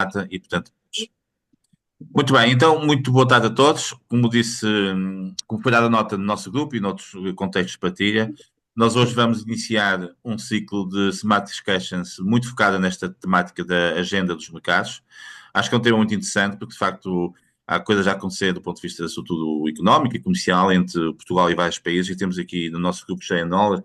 Renata, e portanto. Muito bem, então, muito boa tarde a todos. Como disse, como foi dada nota no nosso grupo e noutros contextos de partilha, nós hoje vamos iniciar um ciclo de Smart Discussions muito focado nesta temática da agenda dos mercados. Acho que é um tema muito interessante, porque de facto há coisas a acontecer do ponto de vista, sobretudo, económico e comercial entre Portugal e vários países, e temos aqui no nosso grupo Share Knowledge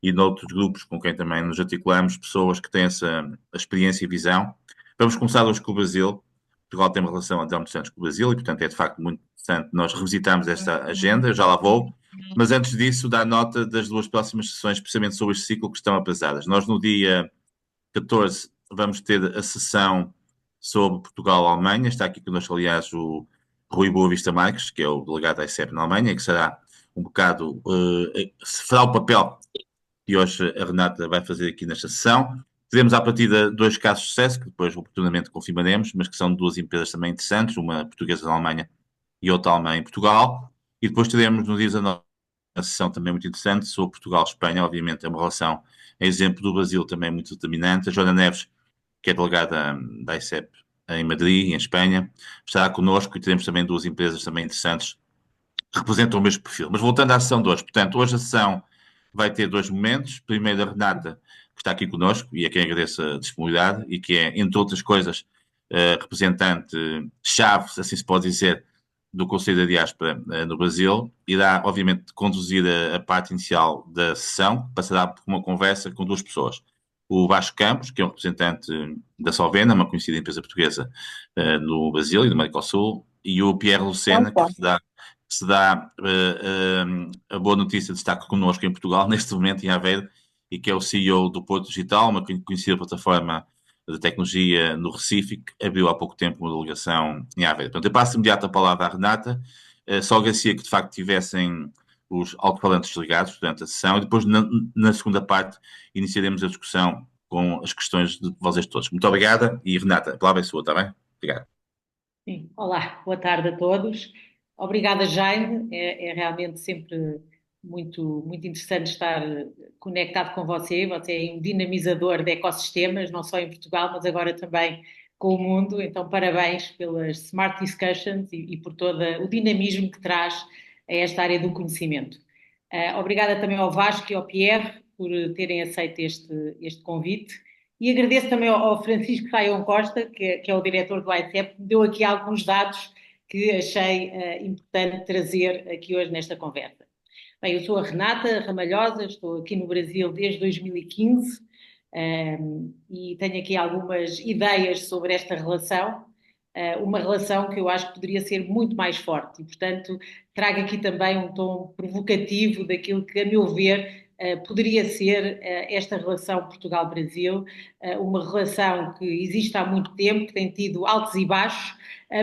e noutros grupos com quem também nos articulamos, pessoas que têm essa experiência e visão. Vamos começar hoje com o Brasil. Portugal tem uma relação há muitos anos com o Brasil e, portanto, é de facto muito interessante nós revisitarmos esta agenda, eu já lá vou, mas antes disso, dar nota das duas próximas sessões, precisamente sobre este ciclo, que estão atrasadas. Nós, no dia 14, vamos ter a sessão sobre Portugal-Alemanha, está aqui connosco, aliás, o Rui Boa Vista Marques, que é o delegado da ICEP na Alemanha, que será um bocado, fará o papel que hoje a Renata vai fazer aqui nesta sessão. Teremos à partida dois casos de sucesso, que depois oportunamente confirmaremos, mas que são de duas empresas também interessantes, uma portuguesa na Alemanha e outra alemã em Portugal. E depois teremos no dia 19 uma sessão também muito interessante sobre Portugal-Espanha, obviamente é uma relação, é exemplo do Brasil também muito determinante. A Joana Neves, que é delegada da ICEP em Madrid, em Espanha, estará connosco e teremos também duas empresas também interessantes que representam o mesmo perfil. Mas voltando à sessão de hoje, portanto, hoje a sessão vai ter dois momentos. Primeiro, a Renata, que está aqui connosco, e a quem agradeço a disponibilidade, e que é, entre outras coisas, representante-chave, se assim se pode dizer, do Conselho da Diáspora no Brasil, irá, obviamente, conduzir a parte inicial da sessão, que passará por uma conversa com duas pessoas. O Vasco Campos, que é um representante da Solvena, uma conhecida empresa portuguesa no Brasil e no Mercosul, e o Pierre Lucena, que se dá a boa notícia de estar connosco em Portugal, neste momento, em Aveiro, e que é o CEO do Porto Digital, uma conhecida plataforma de tecnologia no Recife, que abriu há pouco tempo uma delegação em Aveiro. Portanto, eu passo imediato a palavra à Renata, só agradecia que de facto tivessem os alto-falantes ligados durante a sessão, e depois, na segunda parte, iniciaremos a discussão com as questões de vocês todos. Muito obrigada, e Renata, a palavra é sua, está bem? Obrigado. Sim. Olá, boa tarde a todos. Obrigada, Jaime. É realmente sempre muito interessante estar conectado com você. Você é um dinamizador de ecossistemas, não só em Portugal, mas agora também com o mundo. Então, parabéns pelas Smart Discussions e por todo o dinamismo que traz a esta área do conhecimento. Obrigada também ao Vasco e ao Pierre por terem aceito este convite. E agradeço também ao Francisco Saião Costa, que é o diretor do ICEP, que me deu aqui alguns dados que achei importante trazer aqui hoje nesta conversa. Bem, eu sou a Renata Ramalhosa, estou aqui no Brasil desde 2015 e tenho aqui algumas ideias sobre esta relação, uma relação que eu acho que poderia ser muito mais forte e, portanto, trago aqui também um tom provocativo daquilo que, a meu ver, poderia ser esta relação Portugal-Brasil, uma relação que existe há muito tempo, que tem tido altos e baixos,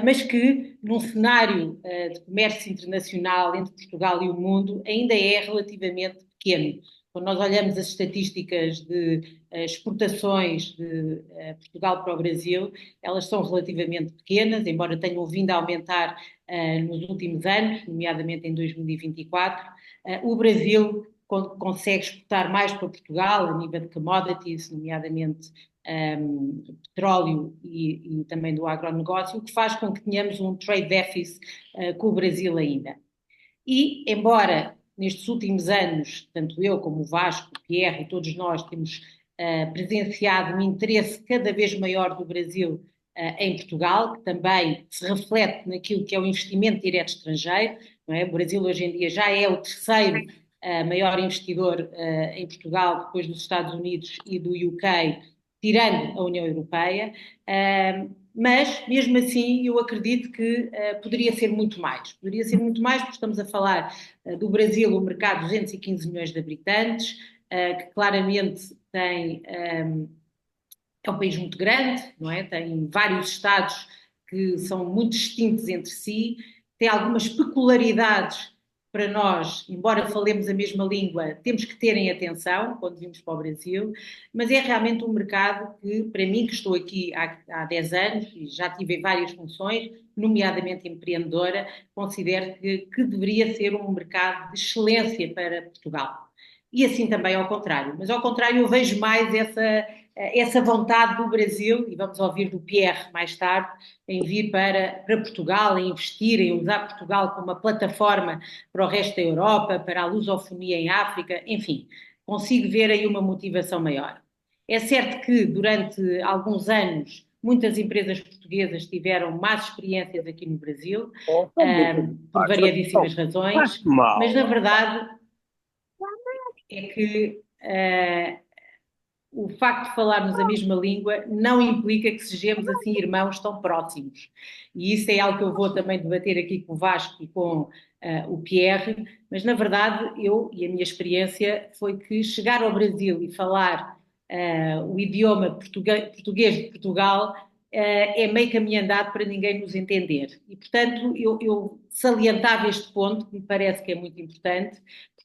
mas que, num cenário de comércio internacional entre Portugal e o mundo, ainda é relativamente pequeno. Quando nós olhamos as estatísticas de exportações de Portugal para o Brasil, elas são relativamente pequenas, embora tenham vindo a aumentar nos últimos anos, nomeadamente em 2024. O Brasil consegue exportar mais para Portugal, a nível de commodities, nomeadamente petróleo e também do agronegócio, o que faz com que tenhamos um trade deficit com o Brasil ainda. E, embora nestes últimos anos, tanto eu como o Vasco, o Pierre e todos nós temos presenciado um interesse cada vez maior do Brasil em Portugal, que também se reflete naquilo que é o investimento direto estrangeiro, não é? O Brasil hoje em dia já é o terceiro maior investidor em Portugal, depois dos Estados Unidos e do UK, tirando a União Europeia, mas mesmo assim eu acredito que poderia ser muito mais. Poderia ser muito mais porque estamos a falar do Brasil, um mercado de 215 milhões de habitantes, que claramente tem, é um país muito grande, não é? Tem vários estados que são muito distintos entre si, tem algumas peculiaridades para nós, embora falemos a mesma língua, temos que terem atenção quando vimos para o Brasil, mas é realmente um mercado que, para mim, que estou aqui há 10 anos e já tive várias funções, nomeadamente empreendedora, considero que deveria ser um mercado de excelência para Portugal. E assim também ao contrário. Mas ao contrário, eu vejo mais essa vontade do Brasil, e vamos ouvir do Pierre mais tarde, em vir para Portugal, em investir, em usar Portugal como uma plataforma para o resto da Europa, para a lusofonia em África, enfim, consigo ver aí uma motivação maior. É certo que durante alguns anos muitas empresas portuguesas tiveram más experiências aqui no Brasil, São muito por fácil. variadíssimas Faz razões, mas na mal. verdade é que o facto de falarmos a mesma língua não implica que sejamos assim irmãos tão próximos. E isso é algo que eu vou também debater aqui com o Vasco e com o Pierre, mas na verdade eu e a minha experiência foi que chegar ao Brasil e falar o idioma português de Portugal é meio caminho andado para ninguém nos entender. E portanto eu salientava este ponto, que me parece que é muito importante,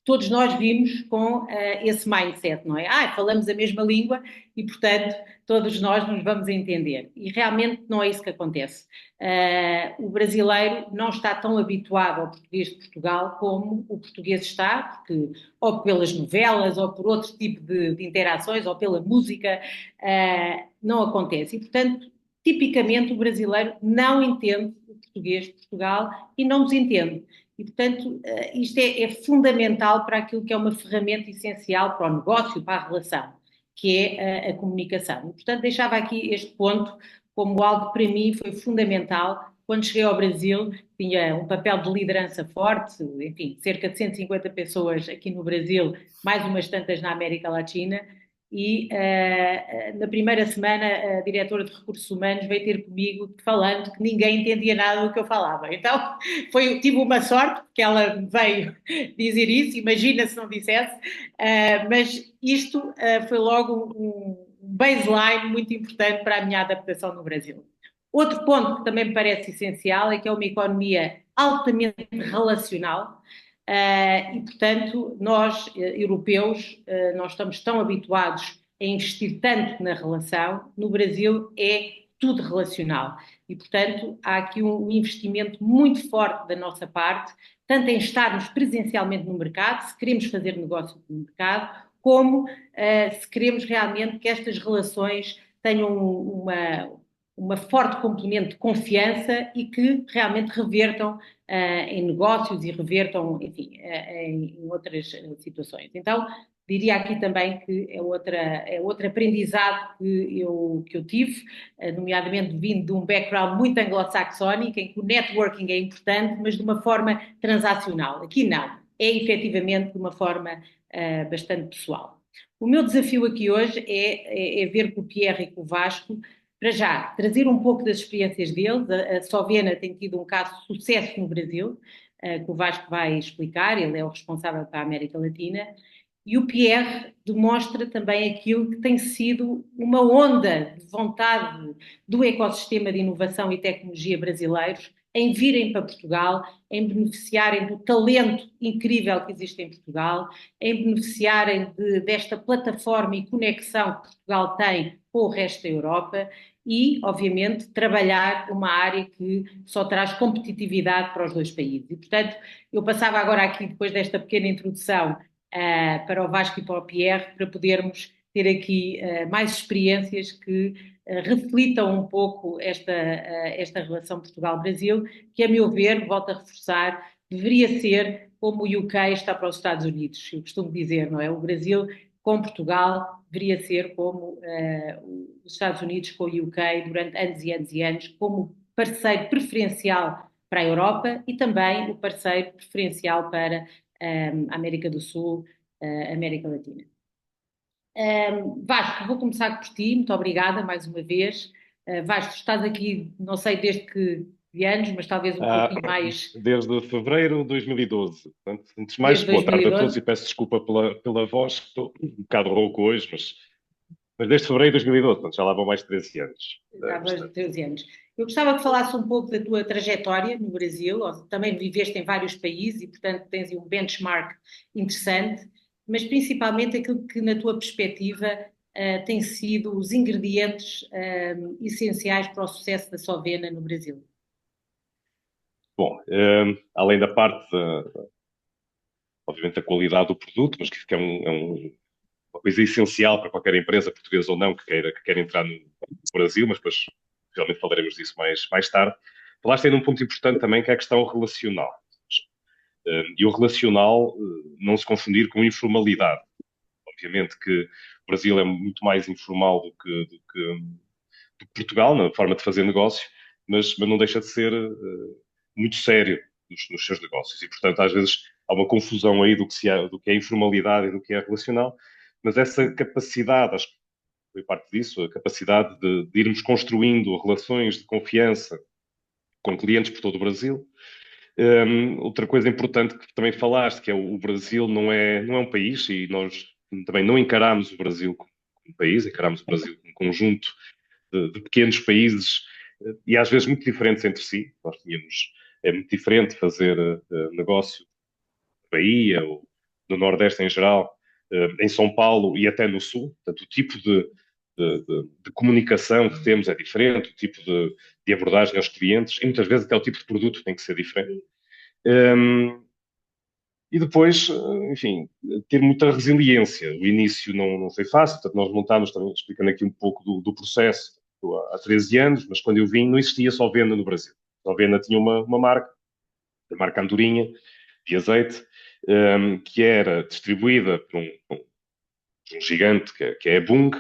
todos nós vimos com esse mindset, não é? Falamos a mesma língua e, portanto, todos nós nos vamos entender. E realmente não é isso que acontece. O brasileiro não está tão habituado ao português de Portugal como o português está, porque ou pelas novelas, ou por outro tipo de interações, ou pela música, não acontece. E, portanto, tipicamente o brasileiro não entende o português de Portugal e não nos entende. E, portanto, isto é fundamental para aquilo que é uma ferramenta essencial para o negócio, para a relação, que é a comunicação. E, portanto, deixava aqui este ponto como algo que para mim foi fundamental. Quando cheguei ao Brasil, tinha um papel de liderança forte, enfim, cerca de 150 pessoas aqui no Brasil, mais umas tantas na América Latina, e na primeira semana a diretora de recursos humanos veio ter comigo falando que ninguém entendia nada do que eu falava. Então tive uma sorte, porque ela veio dizer isso, imagina se não dissesse, mas isto foi logo um baseline muito importante para a minha adaptação no Brasil. Outro ponto que também me parece essencial é que é uma economia altamente relacional, e, portanto, nós, europeus, nós estamos tão habituados a investir tanto na relação, no Brasil é tudo relacional. E, portanto, há aqui um investimento muito forte da nossa parte, tanto em estarmos presencialmente no mercado, se queremos fazer negócio no mercado, como se queremos realmente que estas relações tenham uma forte componente de confiança e que realmente revertam em negócios e revertam, enfim, em outras situações. Então, diria aqui também que é outro aprendizado que eu tive, nomeadamente vindo de um background muito anglo-saxónico, em que o networking é importante, mas de uma forma transacional. Aqui não, é efetivamente de uma forma bastante pessoal. O meu desafio aqui hoje é ver com o Pierre e com o Vasco, para já, trazer um pouco das experiências deles. A Sovena tem tido um caso de sucesso no Brasil, que o Vasco vai explicar, ele é o responsável para a América Latina, e o Pierre demonstra também aquilo que tem sido uma onda de vontade do ecossistema de inovação e tecnologia brasileiros em virem para Portugal, em beneficiarem do talento incrível que existe em Portugal, em beneficiarem desta plataforma e conexão que Portugal tem com o resto da Europa e, obviamente, trabalhar uma área que só traz competitividade para os dois países. E, portanto, eu passava agora aqui, depois desta pequena introdução, para o Vasco e para o Pierre, para podermos ter aqui mais experiências que reflitam um pouco esta relação Portugal-Brasil, que, a meu ver, volto a reforçar, deveria ser como o UK está para os Estados Unidos. Eu costumo dizer, não é? O Brasil com Portugal deveria ser como os Estados Unidos com o UK durante anos e anos e anos, como parceiro preferencial para a Europa e também o parceiro preferencial para a América do Sul, América Latina. Vasco, vou começar por ti, muito obrigada mais uma vez. Vasco, estás aqui, não sei desde que anos, mas talvez um Ah, pouquinho mais desde fevereiro de 2012. Portanto, antes de mais, desde boa tarde a todos 2012. e peço desculpa pela voz, estou um bocado rouco hoje, mas desde fevereiro de 2012, portanto, já lá vão mais de 13 anos. Já vais de Portanto, 13 anos. Eu gostava que falasses um pouco da tua trajetória no Brasil, também viveste em vários países e, portanto, tens um benchmark interessante, mas principalmente aquilo que, na tua perspectiva, tem sido os ingredientes essenciais para o sucesso da Sovena no Brasil. bom, além da parte, obviamente, da qualidade do produto, mas que é uma coisa essencial para qualquer empresa, portuguesa ou não, que queira entrar no Brasil, mas depois realmente falaremos disso mais tarde. Falaste aí num ponto importante também, que é a questão relacional. E o relacional, não se confundir com informalidade. Obviamente que o Brasil é muito mais informal do que Portugal, na forma de fazer negócio, mas não deixa de ser muito sério nos seus negócios. E, portanto, às vezes há uma confusão aí do que é informalidade e do que é relacional, mas essa capacidade, acho que foi parte disso, a capacidade de irmos construindo relações de confiança com clientes por todo o Brasil. Outra coisa importante que também falaste, que é o Brasil não é um país, e nós também não encaramos o Brasil como um país, encaramos o Brasil como um conjunto de pequenos países e às vezes muito diferentes entre si. É muito diferente fazer negócio na Bahia ou no Nordeste em geral, em São Paulo e até no Sul. Portanto, o tipo de comunicação que temos é diferente, o tipo de abordagem aos clientes e muitas vezes até o tipo de produto tem que ser diferente. E depois, enfim, ter muita resiliência. O início não foi fácil, portanto, nós montámos, também explicando aqui um pouco do processo, há 13 anos, mas quando eu vim não existia só venda no Brasil. Só venda tinha uma marca, a marca Andorinha, de azeite, que era distribuída por um gigante, que é a Bung,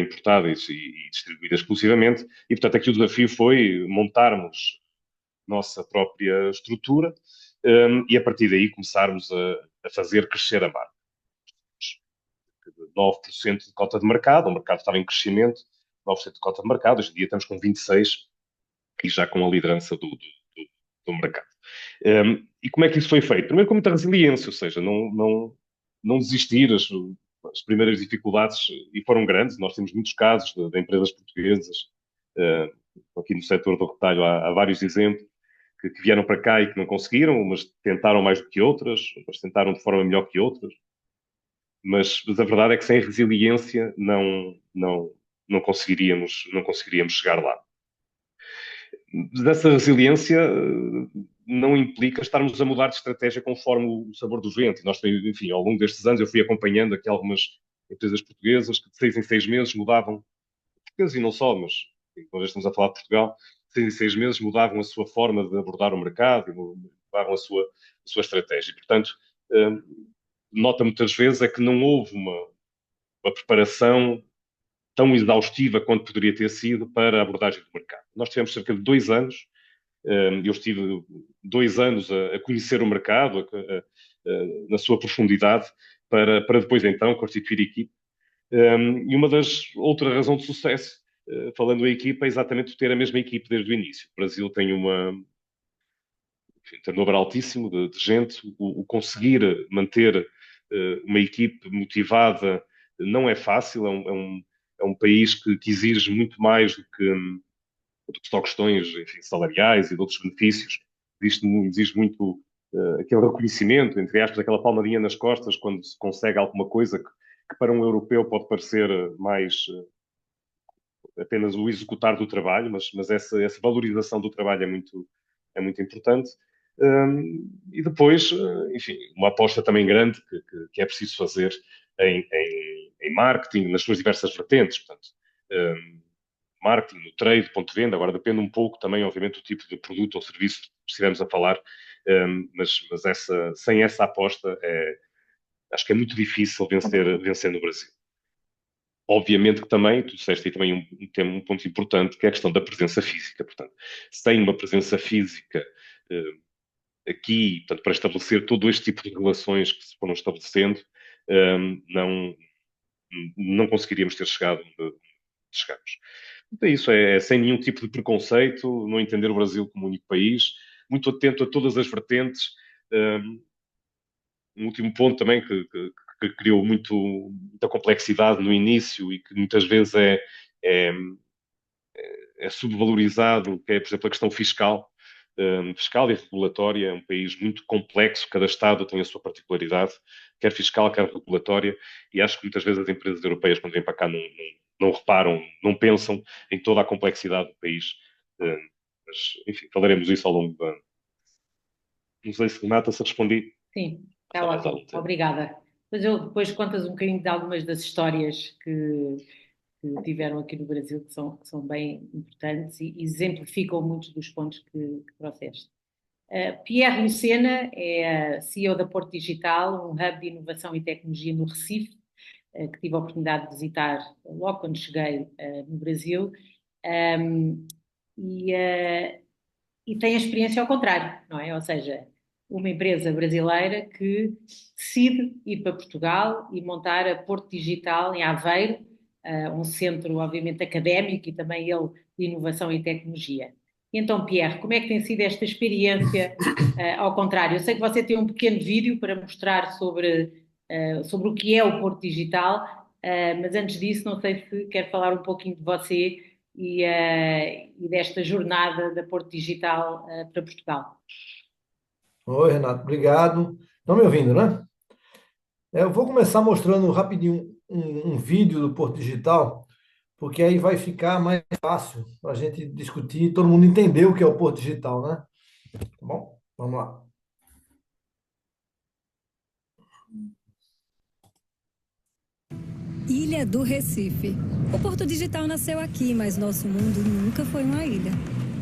importada e distribuída exclusivamente, e portanto aqui o desafio foi montarmos nossa própria estrutura e a partir daí começarmos a fazer crescer a marca. 9% de cota de mercado, o mercado estava em crescimento, 9% de cota de mercado, hoje em dia estamos com 26% e já com a liderança do mercado. E como é que isso foi feito? Primeiro com muita resiliência, ou seja, não desistir, as primeiras dificuldades, e foram grandes, nós temos muitos casos de empresas portuguesas, aqui no setor do retalho há vários exemplos, que vieram para cá e que não conseguiram, mas tentaram mais do que outras, mas tentaram de forma melhor que outras. Mas a verdade é que sem resiliência não conseguiríamos chegar lá. Dessa resiliência não implica estarmos a mudar de estratégia conforme o sabor do vento. E nós, enfim, ao longo destes anos eu fui acompanhando aqui algumas empresas portuguesas que de 6 em 6 meses mudavam, portugueses e não só, mas uma vez estamos a falar de Portugal, de 6 em 6 meses mudavam a sua forma de abordar o mercado e mudavam a sua estratégia. E, portanto, nota muitas vezes é que não houve uma preparação tão exaustiva quanto poderia ter sido para a abordagem do mercado. Nós tivemos cerca de 2 anos, eu estive 2 anos a conhecer o mercado na sua profundidade, para depois então constituir equipe. E uma das outras razões de sucesso, falando em equipa, é exatamente ter a mesma equipe desde o início. O Brasil tem um turnover altíssimo de gente, o conseguir manter uma equipe motivada não é fácil, é um país que exige muito mais do que só questões, enfim, salariais e de outros benefícios. Exige muito aquele reconhecimento, entre aspas, aquela palmadinha nas costas quando se consegue alguma coisa que para um europeu pode parecer mais apenas o executar do trabalho, mas essa valorização do trabalho é muito importante. E depois, enfim, uma aposta também grande que é preciso fazer em marketing, nas suas diversas vertentes. Portanto, marketing, no trade, ponto de venda, agora depende um pouco também, obviamente, do tipo de produto ou serviço que estivermos a falar, mas sem essa aposta, acho que é muito difícil vencer no Brasil. Obviamente que também, tu disseste aí também um ponto importante, que é a questão da presença física. Portanto, sem uma presença física aqui, portanto, para estabelecer todo este tipo de relações que se foram estabelecendo, não conseguiríamos ter chegado onde chegamos. Então, isso é sem nenhum tipo de preconceito, não entender o Brasil como um único país, muito atento a todas as vertentes. Um último ponto também que criou muita complexidade no início e que muitas vezes é subvalorizado, que é, por exemplo, a questão fiscal. Fiscal e regulatória, é um país muito complexo, cada Estado tem a sua particularidade, quer fiscal, quer regulatória, e acho que muitas vezes as empresas europeias, quando vêm para cá, não reparam, não pensam em toda a complexidade do país. Mas, enfim, falaremos isso ao longo do ano. Não sei se, Renata, se respondi. Sim, está ótimo. Obrigada. Pois eu depois contas um bocadinho de algumas das histórias que tiveram aqui no Brasil, que são bem importantes e exemplificam muitos dos pontos que trouxeste. Pierre Lucena é a CEO da Porto Digital, um hub de inovação e tecnologia no Recife, que tive a oportunidade de visitar logo quando cheguei no Brasil. Um, e, e tem a experiência ao contrário, não é? Ou seja, uma empresa brasileira que decide ir para Portugal e montar a Porto Digital em Aveiro, um centro, obviamente, académico e também ele de inovação e tecnologia. Então, Pierre, como é que tem sido esta experiência ao contrário? Eu sei que você tem um pequeno vídeo para mostrar sobre o que é o Porto Digital, mas antes disso, não sei se quer falar um pouquinho de você e desta jornada da Porto Digital para Portugal. Oi, Renato, obrigado. Estão me ouvindo, né? Eu vou começar mostrando rapidinho um vídeo do Porto Digital, porque aí vai ficar mais fácil para a gente discutir e todo mundo entender o que é o Porto Digital, né? Tá bom? Vamos lá. Ilha do Recife. O Porto Digital nasceu aqui, mas nosso mundo nunca foi uma ilha.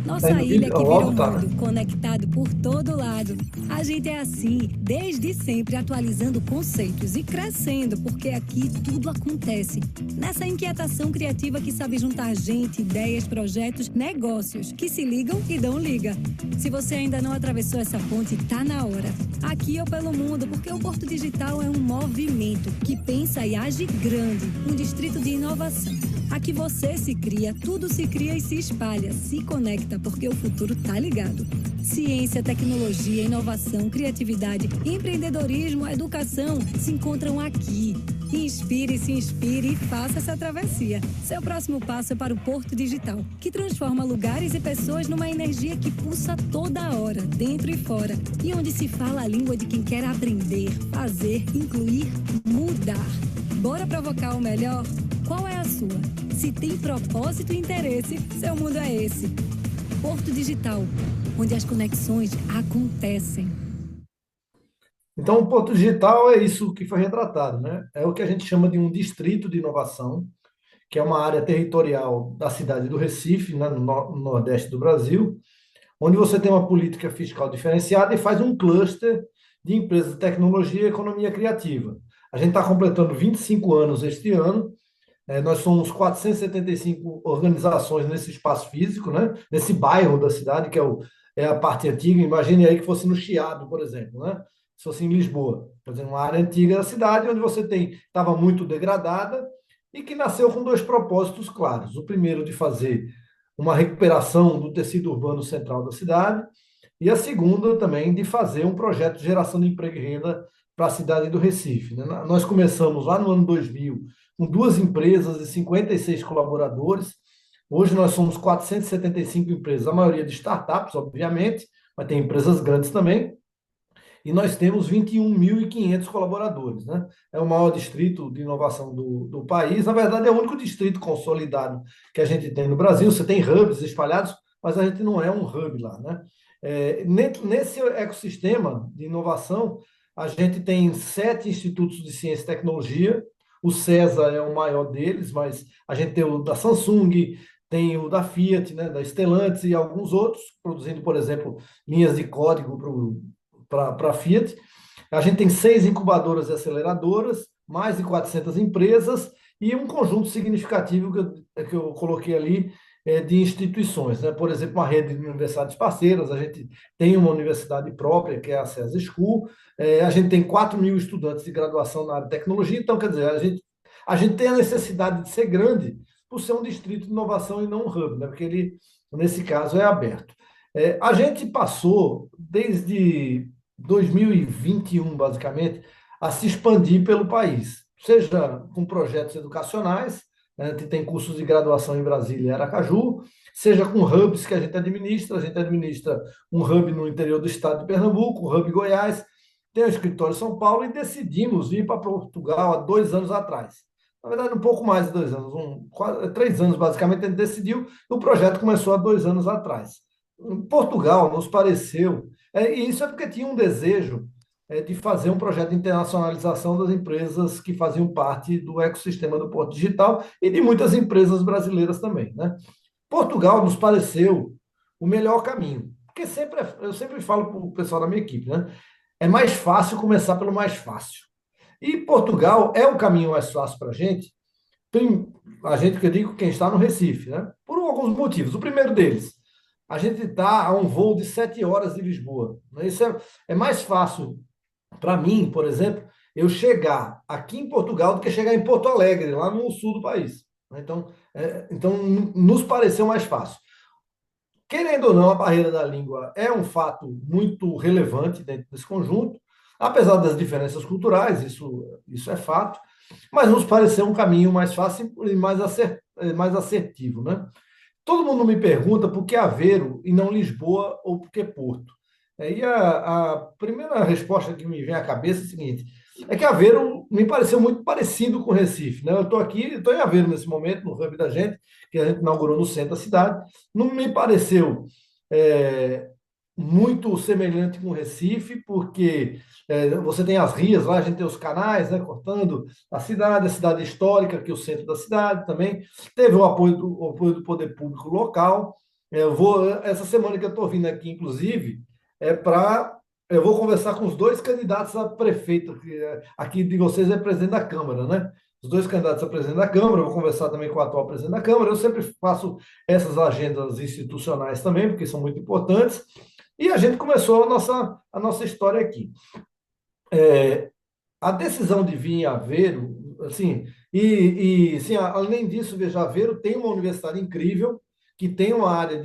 Nossa ilha que virou mundo, conectado por todo lado. A gente é assim, desde sempre atualizando conceitos e crescendo, porque aqui tudo acontece. Nessa inquietação criativa que sabe juntar gente, ideias, projetos, negócios, que se ligam e dão liga. Se você ainda não atravessou essa ponte, tá na hora. Aqui ou pelo mundo, porque o Porto Digital é um movimento que pensa e age grande, um distrito de inovação. Aqui você se cria, tudo se cria e se espalha, se conecta, porque o futuro tá ligado. Ciência, tecnologia, inovação, criatividade, empreendedorismo, educação se encontram aqui. Inspire, se inspire e faça essa travessia. Seu próximo passo é para o Porto Digital, que transforma lugares e pessoas numa energia que pulsa toda hora, dentro e fora, e onde se fala a língua de quem quer aprender, fazer, incluir, mudar. Bora provocar o melhor? Qual é a sua? Se tem propósito e interesse, seu mundo é esse. Porto Digital, onde as conexões acontecem. Então, o Porto Digital é isso que foi retratado, né? É o que a gente chama de um distrito de inovação, que é uma área territorial da cidade do Recife, né, no Nordeste do Brasil, onde você tem uma política fiscal diferenciada e faz um cluster de empresas de tecnologia e economia criativa. A gente está completando 25 anos este ano. Nós somos 475 organizações nesse espaço físico, né? Nesse bairro da cidade, que é a parte antiga. Imagine aí que fosse no Chiado, por exemplo, né? Se fosse em Lisboa, por exemplo, uma área antiga da cidade, onde você estava muito degradada e que nasceu com dois propósitos claros. O primeiro, de fazer uma recuperação do tecido urbano central da cidade, e a segunda também de fazer um projeto de geração de emprego e renda para a cidade do Recife, né? Nós começamos lá no ano 2000 com duas empresas e 56 colaboradores. Hoje nós somos 475 empresas, a maioria de startups, obviamente, mas tem empresas grandes também. E nós temos 21.500 colaboradores, né? É o maior distrito de inovação do país. Na verdade, é o único distrito consolidado que a gente tem no Brasil. Você tem hubs espalhados, mas a gente não é um hub lá, né? Nesse ecossistema de inovação, a gente tem 7 institutos de ciência e tecnologia. O CESA é o maior deles, mas a gente tem o da Samsung, tem o da Fiat, né, da Stellantis e alguns outros, produzindo, por exemplo, linhas de código para a Fiat. A gente tem 6 incubadoras e aceleradoras, mais de 400 empresas e um conjunto significativo que eu coloquei ali de instituições, né? Por exemplo, uma rede de universidades parceiras, a gente tem uma universidade própria, que é a CESA School, a gente tem 4.000 estudantes de graduação na área de tecnologia, então, quer dizer, a gente tem a necessidade de ser grande por ser um distrito de inovação e não um hub, né? Porque ele, nesse caso, é aberto. A gente passou, desde 2021, basicamente, a se expandir pelo país, seja com projetos educacionais, a gente tem cursos de graduação em Brasília e Aracaju, seja com hubs que a gente administra um hub no interior do estado de Pernambuco, um hub em Goiás, tem um escritório em São Paulo e decidimos vir para Portugal há 2 anos atrás. Na verdade, um pouco mais de 2 anos, 3 anos basicamente, a gente decidiu, e o projeto começou há 2 anos atrás. Portugal nos pareceu, e isso é porque tinha um desejo de fazer um projeto de internacionalização das empresas que faziam parte do ecossistema do Porto Digital e de muitas empresas brasileiras também, né? Portugal nos pareceu o melhor caminho, porque eu sempre falo para o pessoal da minha equipe, né? É mais fácil começar pelo mais fácil. E Portugal é o caminho mais fácil para a gente, a gente que eu digo quem está no Recife, né? Por alguns motivos. O primeiro deles, a gente está a um voo de 7 horas de Lisboa, né? Isso é mais fácil para mim, por exemplo, eu chegar aqui em Portugal do que chegar em Porto Alegre, lá no sul do país, né? Então, nos pareceu mais fácil. Querendo ou não, a barreira da língua é um fato muito relevante dentro desse conjunto, apesar das diferenças culturais, isso é fato, mas nos pareceu um caminho mais fácil e mais assertivo, né? Todo mundo me pergunta por que Aveiro e não Lisboa ou por que Porto. E a primeira resposta que me vem à cabeça é a seguinte: é que Aveiro me pareceu muito parecido com Recife, né? Eu estou em Aveiro nesse momento, no hub da gente, que a gente inaugurou no centro da cidade. Não me pareceu é, muito semelhante com Recife, porque você tem as rias lá, a gente tem os canais, né, cortando a cidade histórica, que é o centro da cidade também. Teve o apoio do poder público local. Essa semana que eu estou vindo aqui, inclusive, eu vou conversar com os dois candidatos a prefeito, que aqui de vocês é presidente da Câmara, né? Os dois candidatos a presidente da Câmara, eu vou conversar também com o atual presidente da Câmara. Eu sempre faço essas agendas institucionais também, porque são muito importantes. E a gente começou a nossa história aqui. A decisão de vir em Aveiro, assim, sim, além disso, veja, Aveiro tem uma universidade incrível, que tem uma área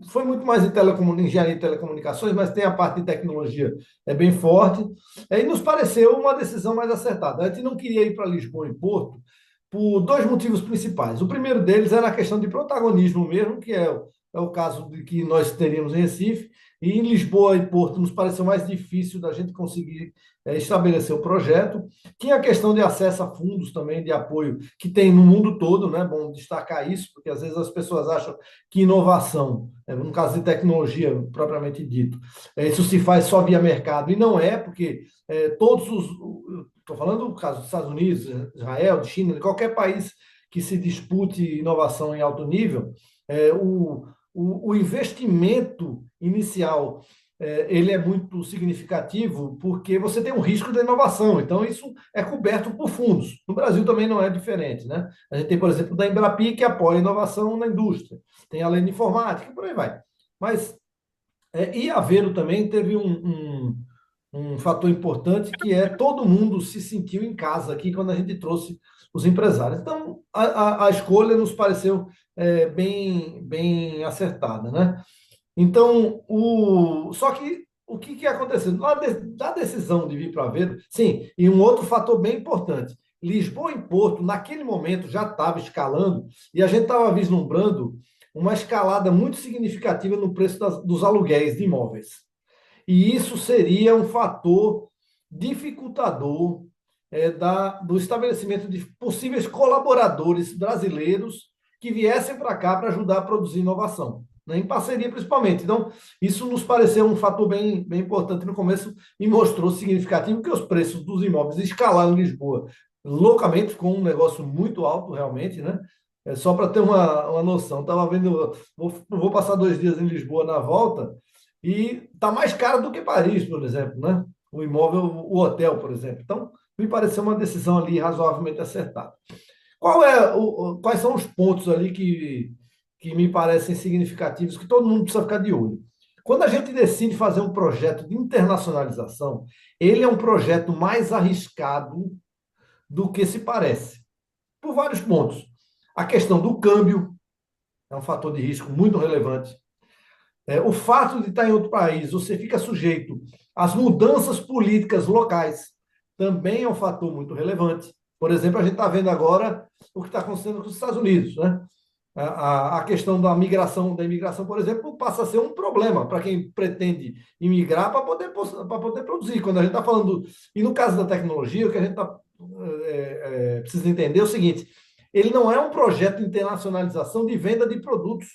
foi muito mais em engenharia de telecomunicações, mas tem a parte de tecnologia bem forte, e nos pareceu uma decisão mais acertada. A gente não queria ir para Lisboa e Porto por dois motivos principais. O primeiro deles era a questão de protagonismo mesmo, que é o caso de que nós teríamos em Recife, e em Lisboa e Porto nos pareceu mais difícil da gente conseguir estabelecer o projeto. Tinha a questão de acesso a fundos também, de apoio, que tem no mundo todo, né? Bom destacar isso, porque às vezes as pessoas acham que inovação, no caso de tecnologia propriamente dito, isso se faz só via mercado, e não é, porque todos os... Estou falando do caso dos Estados Unidos, Israel, de China, de qualquer país que se dispute inovação em alto nível, o investimento inicial ele é muito significativo porque você tem um risco de inovação, então isso é coberto por fundos. No Brasil também não é diferente, né? A gente tem, por exemplo, da Embrapi, que apoia a inovação na indústria, tem a lei de informática, por aí vai. Mas, e Aveiro também teve um fator importante, que é todo mundo se sentiu em casa aqui quando a gente trouxe os empresários. Então, a escolha nos pareceu bem acertada, né? Então, só que o que aconteceu? Da decisão de vir para Aveiro, sim, e um outro fator bem importante, Lisboa e Porto, naquele momento, já estava escalando, e a gente estava vislumbrando uma escalada muito significativa no preço dos aluguéis de imóveis. E isso seria um fator dificultador do estabelecimento de possíveis colaboradores brasileiros que viessem para cá para ajudar a produzir inovação, né, em parceria principalmente. Então, isso nos pareceu um fator bem importante no começo e mostrou significativo que os preços dos imóveis escalaram em Lisboa loucamente, com um negócio muito alto realmente, né? Só para ter uma noção, estava vendo, vou passar 2 dias em Lisboa na volta, e está mais caro do que Paris, por exemplo, né? O imóvel, o hotel, por exemplo. Então, me pareceu uma decisão ali razoavelmente acertada. Quais são os pontos ali que me parecem significativos, que todo mundo precisa ficar de olho? Quando a gente decide fazer um projeto de internacionalização, ele é um projeto mais arriscado do que se parece, por vários pontos. A questão do câmbio é um fator de risco muito relevante. O fato de estar em outro país, você fica sujeito às mudanças políticas locais, também é um fator muito relevante. Por exemplo, a gente está vendo agora o que está acontecendo com os Estados Unidos, né? A questão da imigração, por exemplo, passa a ser um problema para quem pretende imigrar para poder produzir. Quando a gente está falando... E no caso da tecnologia, o que a gente precisa entender é o seguinte: ele não é um projeto de internacionalização de venda de produtos.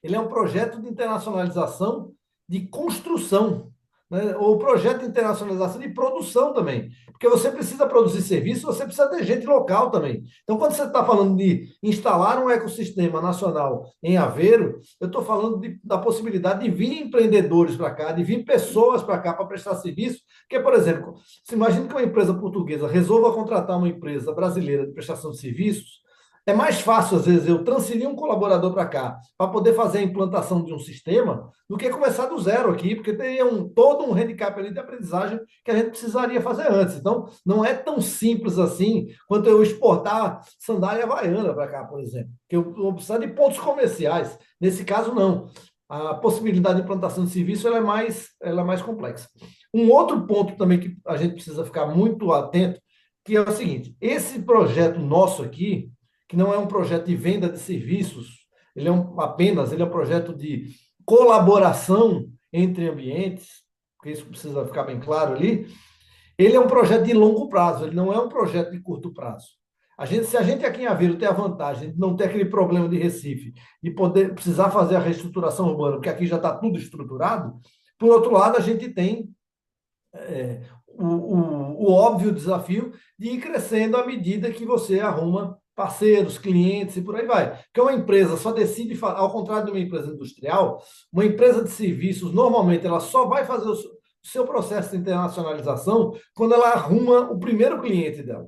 Ele é um projeto de internacionalização de construção. né? Ou projeto de internacionalização de produção também. Porque você precisa produzir serviço, você precisa ter gente local também. Então, quando você está falando de instalar um ecossistema nacional em Aveiro, eu estou falando da possibilidade de vir empreendedores para cá, de vir pessoas para cá para prestar serviço. Porque, por exemplo, se imagina que uma empresa portuguesa resolva contratar uma empresa brasileira de prestação de serviços, é mais fácil, às vezes, eu transferir um colaborador para cá para poder fazer a implantação de um sistema do que começar do zero aqui, porque tem todo um handicap ali de aprendizagem que a gente precisaria fazer antes. Então, não é tão simples assim quanto eu exportar sandália havaiana para cá, por exemplo, que eu vou precisar de pontos comerciais. Nesse caso, não. A possibilidade de implantação de serviço ela é mais complexa. Um outro ponto também que a gente precisa ficar muito atento, que é o seguinte: esse projeto nosso aqui, que não é um projeto de venda de serviços, ele é um projeto de colaboração entre ambientes, porque isso precisa ficar bem claro ali. Ele é um projeto de longo prazo, ele não é um projeto de curto prazo. Se a gente aqui em Aveiro tem a vantagem de não ter aquele problema de Recife, de poder precisar fazer a reestruturação urbana, porque aqui já está tudo estruturado, por outro lado, a gente tem o óbvio desafio de ir crescendo à medida que você arruma parceiros, clientes e por aí vai. Porque uma empresa só decide, ao contrário de uma empresa industrial, uma empresa de serviços, normalmente, ela só vai fazer o seu processo de internacionalização quando ela arruma o primeiro cliente dela.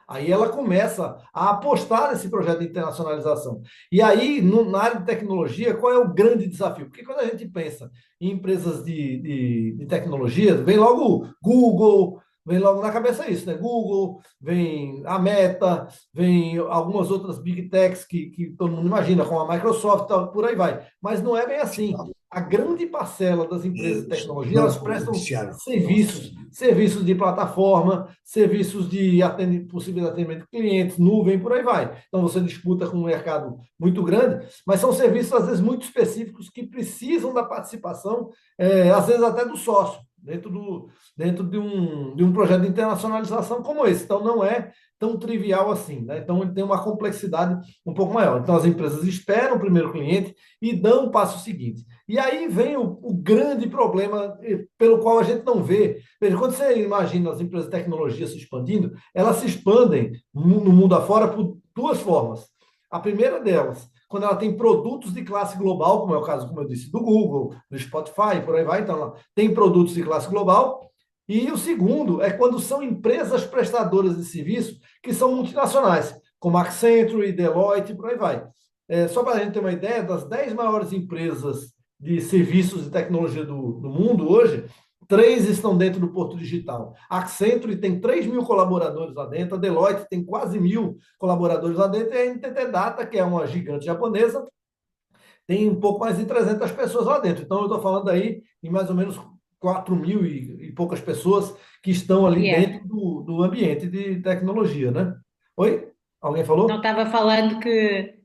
Aí ela começa a apostar nesse projeto de internacionalização. E aí, na área de tecnologia, qual é o grande desafio? Porque quando a gente pensa em empresas de tecnologia, vem logo Google, vem logo na cabeça isso, né? Google, vem a Meta, vem algumas outras big techs que todo mundo imagina, como a Microsoft, tal, por aí vai. Mas não é bem assim. A grande parcela das empresas de tecnologia, elas prestam serviços de plataforma, serviços de possível atendimento de clientes, nuvem, por aí vai. Então, você disputa com um mercado muito grande, mas são serviços, às vezes, muito específicos que precisam da participação, às vezes até do sócio, dentro de um projeto de internacionalização como esse. Então, não é tão trivial assim, né? Então, ele tem uma complexidade um pouco maior. Então, as empresas esperam o primeiro cliente e dão o passo seguinte. E aí vem o grande problema pelo qual a gente não vê. Veja, quando você imagina as empresas de tecnologia se expandindo, elas se expandem no mundo afora por duas formas. A primeira delas, quando ela tem produtos de classe global, como é o caso, como eu disse, do Google, do Spotify, por aí vai, então ela tem produtos de classe global. E o segundo é quando são empresas prestadoras de serviço que são multinacionais, como Accenture, Deloitte, por aí vai. Só para a gente ter uma ideia, das 10 maiores empresas de serviços de tecnologia do mundo hoje, 3 estão dentro do Porto Digital. A Accenture tem 3 mil colaboradores lá dentro, a Deloitte tem quase 1.000 colaboradores lá dentro, e a NTT Data, que é uma gigante japonesa, tem um pouco mais de 300 pessoas lá dentro. Então, eu estou falando aí em mais ou menos 4 mil e poucas pessoas que estão ali dentro do ambiente de tecnologia, né? Oi? Alguém falou? Não, estava falando que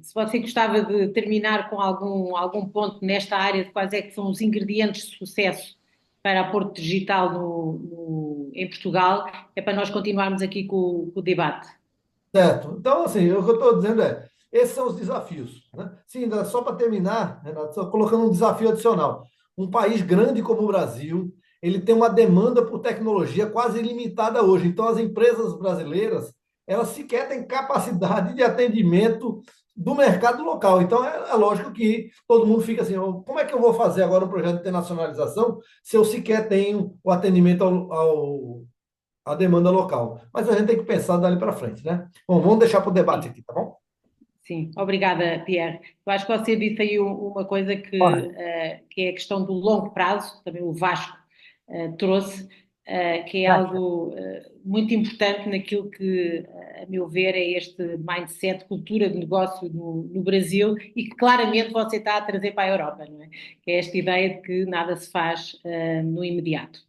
se você gostava de terminar com algum ponto nesta área de quais é que são os ingredientes de sucesso para a Porto Digital em Portugal, é para nós continuarmos aqui com o debate. Certo. Então, assim, o que eu estou dizendo esses são os desafios, né? Sim, só para terminar, Renato, só colocando um desafio adicional. Um país grande como o Brasil, ele tem uma demanda por tecnologia quase ilimitada hoje. Então, as empresas brasileiras, elas sequer têm capacidade de atendimento do mercado local. Então, é lógico que todo mundo fica assim, como é que eu vou fazer agora um projeto de internacionalização se eu sequer tenho o atendimento à demanda local? Mas a gente tem que pensar dali para frente, né? Bom, vamos deixar para o debate aqui, tá bom? Sim, obrigada, Pierre. Eu acho que você disse aí uma coisa que é a questão do longo prazo, também o Vasco trouxe, que é algo muito importante naquilo que, a meu ver, é este mindset, cultura de negócio no Brasil e que claramente você está a trazer para a Europa, não é? Que é esta ideia de que nada se faz no imediato.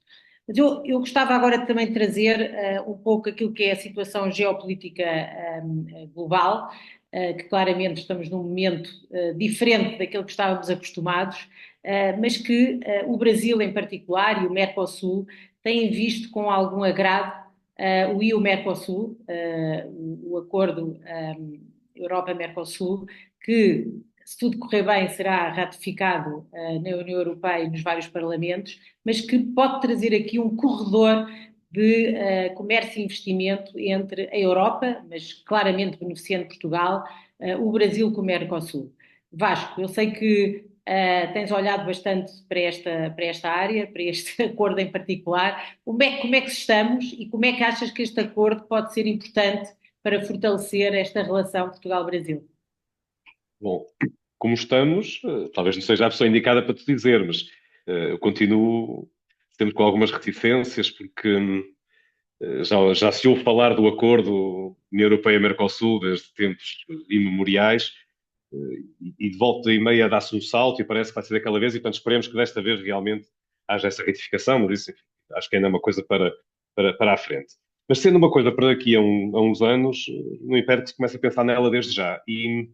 Mas eu gostava agora também de trazer um pouco aquilo que é a situação geopolítica global, que claramente estamos num momento diferente daquele que estávamos acostumados, mas que o Brasil em particular e o Mercosul têm visto com algum agrado o EU-Mercosul, o acordo Europa-Mercosul, que se tudo correr bem, será ratificado na União Europeia e nos vários parlamentos, mas que pode trazer aqui um corredor de comércio e investimento entre a Europa, mas claramente beneficiando Portugal, o Brasil com o Mercosul. Vasco, eu sei que tens olhado bastante para esta área, para este acordo em particular. Como é que estamos e como é que achas que este acordo pode ser importante para fortalecer esta relação Portugal-Brasil? Bom, como estamos, talvez não seja a pessoa indicada para te dizer, mas eu continuo sempre com algumas reticências, porque já se ouve falar do acordo União Europeia-Mercosul desde tempos imemoriais, e de volta e meia dá-se um salto e parece que vai ser daquela vez, e portanto esperemos que desta vez realmente haja essa retificação, mas isso enfim, acho que ainda é uma coisa para a frente. Mas sendo uma coisa para daqui a uns anos, não impede que se comece a pensar nela desde já. E,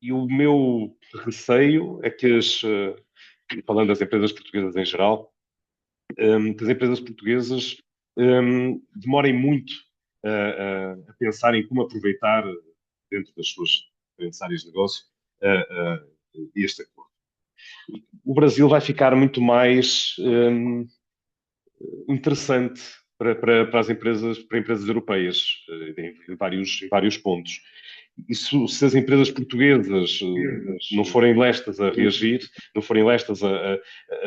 e o meu receio é que falando das empresas portuguesas em geral, que as empresas portuguesas demorem muito a pensar em como aproveitar dentro das suas diferentes áreas de negócio este acordo. O Brasil vai ficar muito mais interessante para as empresas, para empresas europeias em vários pontos. E se as empresas portuguesas não forem lestas a reagir, não forem lestas a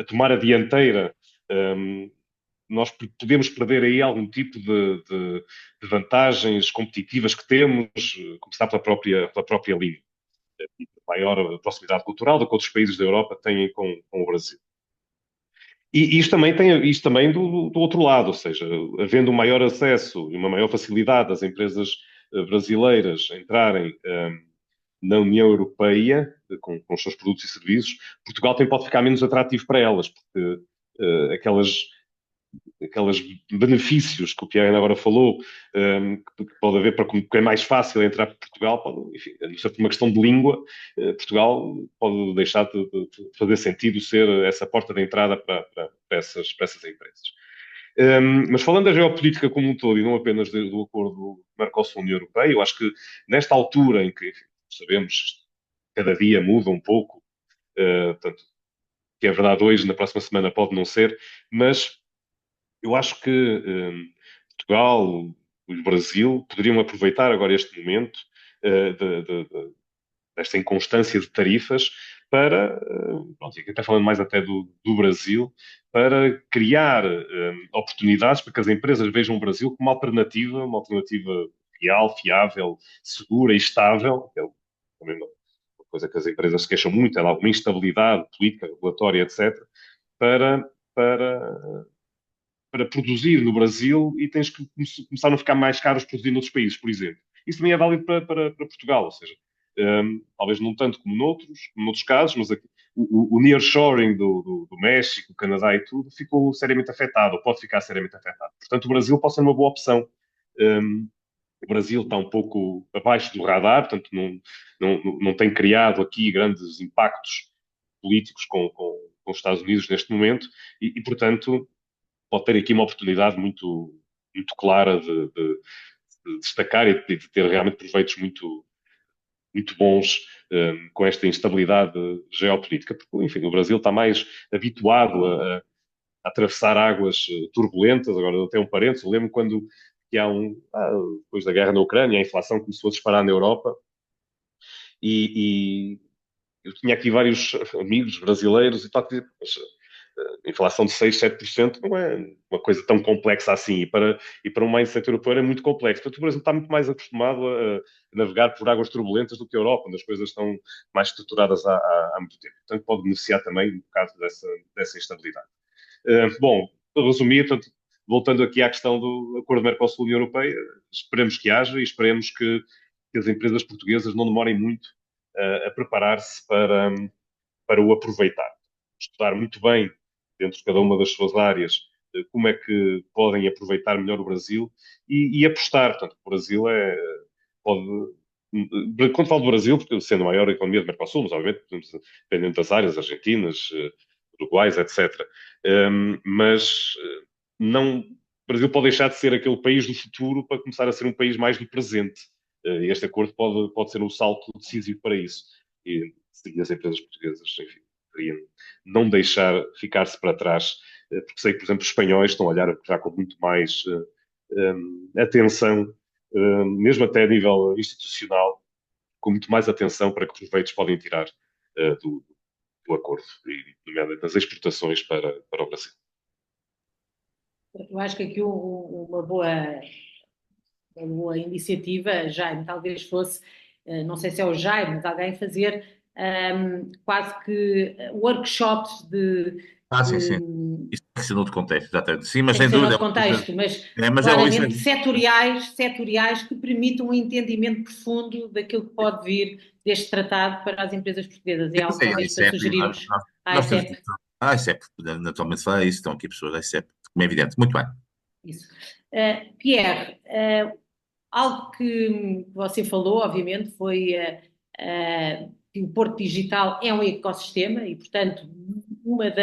tomar a dianteira, nós podemos perder aí algum tipo de vantagens competitivas que temos, começar pela própria língua. Maior proximidade cultural do que outros países da Europa têm com o Brasil. E isto também do outro lado, ou seja, havendo um maior acesso e uma maior facilidade das empresas brasileiras a entrarem na União Europeia com os seus produtos e serviços, Portugal pode ficar menos atrativo para elas, porque aqueles benefícios que o Pierre agora falou, que pode haver para que é mais fácil entrar para Portugal, enfim, a não ser por uma questão de língua, Portugal pode deixar de fazer sentido ser essa porta de entrada para essas empresas. Mas falando da geopolítica como um todo e não apenas do acordo Mercosul-União Europeia, eu acho que nesta altura em que enfim, sabemos cada dia muda um pouco, portanto, que é verdade hoje, na próxima semana pode não ser, mas eu acho que Portugal, o Brasil, poderiam aproveitar agora este momento desta inconstância de tarifas para, pronto, aqui até falando mais até do Brasil, para criar oportunidades para que as empresas vejam o Brasil como uma alternativa real, fiável, segura e estável, que é também uma coisa que as empresas se queixam muito, é alguma instabilidade política, regulatória, etc., para, para para produzir no Brasil e tens que começar a ficar mais caros produzir noutros países, por exemplo. Isso também é válido para Portugal, ou seja, talvez não tanto como noutros casos, mas aqui, o nearshoring do México, do Canadá e tudo ficou seriamente afetado, ou pode ficar seriamente afetado. Portanto, o Brasil pode ser uma boa opção. O Brasil está um pouco abaixo do radar, portanto, não tem criado aqui grandes impactos políticos com os Estados Unidos neste momento e portanto, pode ter aqui uma oportunidade muito, muito clara de destacar e de ter realmente proveitos muito, muito bons com esta instabilidade geopolítica, porque, enfim, o Brasil está mais habituado a atravessar águas turbulentas. Agora, até um parênteses, eu lembro quando depois da guerra na Ucrânia, a inflação começou a disparar na Europa e eu tinha aqui vários amigos brasileiros e tal, que diziam, inflação de 6, 7% não é uma coisa tão complexa assim, e para um mindset europeu é muito complexo. Portanto, o Brasil está muito mais acostumado a navegar por águas turbulentas do que a Europa, onde as coisas estão mais estruturadas há muito tempo. Portanto, pode beneficiar também, no caso dessa instabilidade. Bom, para resumir, portanto, voltando aqui à questão do acordo Mercosul-União Europeia, esperemos que haja e esperemos que as empresas portuguesas não demorem muito a preparar-se para o aproveitar. Estudar muito bem dentro de cada uma das suas áreas, como é que podem aproveitar melhor o Brasil e apostar. Portanto, o Brasil pode. Quando falo do Brasil, porque sendo a maior economia do Mercosul, mas obviamente, dependendo das áreas, argentinas, uruguais, etc. Mas não, o Brasil pode deixar de ser aquele país do futuro para começar a ser um país mais do presente. E este acordo pode ser um salto decisivo para isso. E as empresas portuguesas, enfim, deveriam não deixar ficar-se para trás, porque sei que, por exemplo, os espanhóis estão a olhar já com muito mais atenção, mesmo até a nível institucional, com muito mais atenção para que proveitos podem tirar do acordo, e nomeadamente das exportações para o Brasil. Eu acho que aqui uma boa iniciativa, Jaime, talvez fosse, não sei se é o Jaime, mas alguém fazer quase que workshops sim. Isso tem que ser noutro contexto, exatamente. Sim, mas tem sem que ser dúvida. noutro contexto, mas Mas claramente setoriais que permitam um entendimento profundo daquilo que pode vir deste tratado para as empresas portuguesas. É algo talvez para sugerirmos à ICEP. A ICEP, naturalmente falar isso, estão aqui pessoas da ICEP, como é evidente. Muito bem. Isso. Pierre, algo que você falou, obviamente, foi que o Porto Digital é um ecossistema e, portanto, uma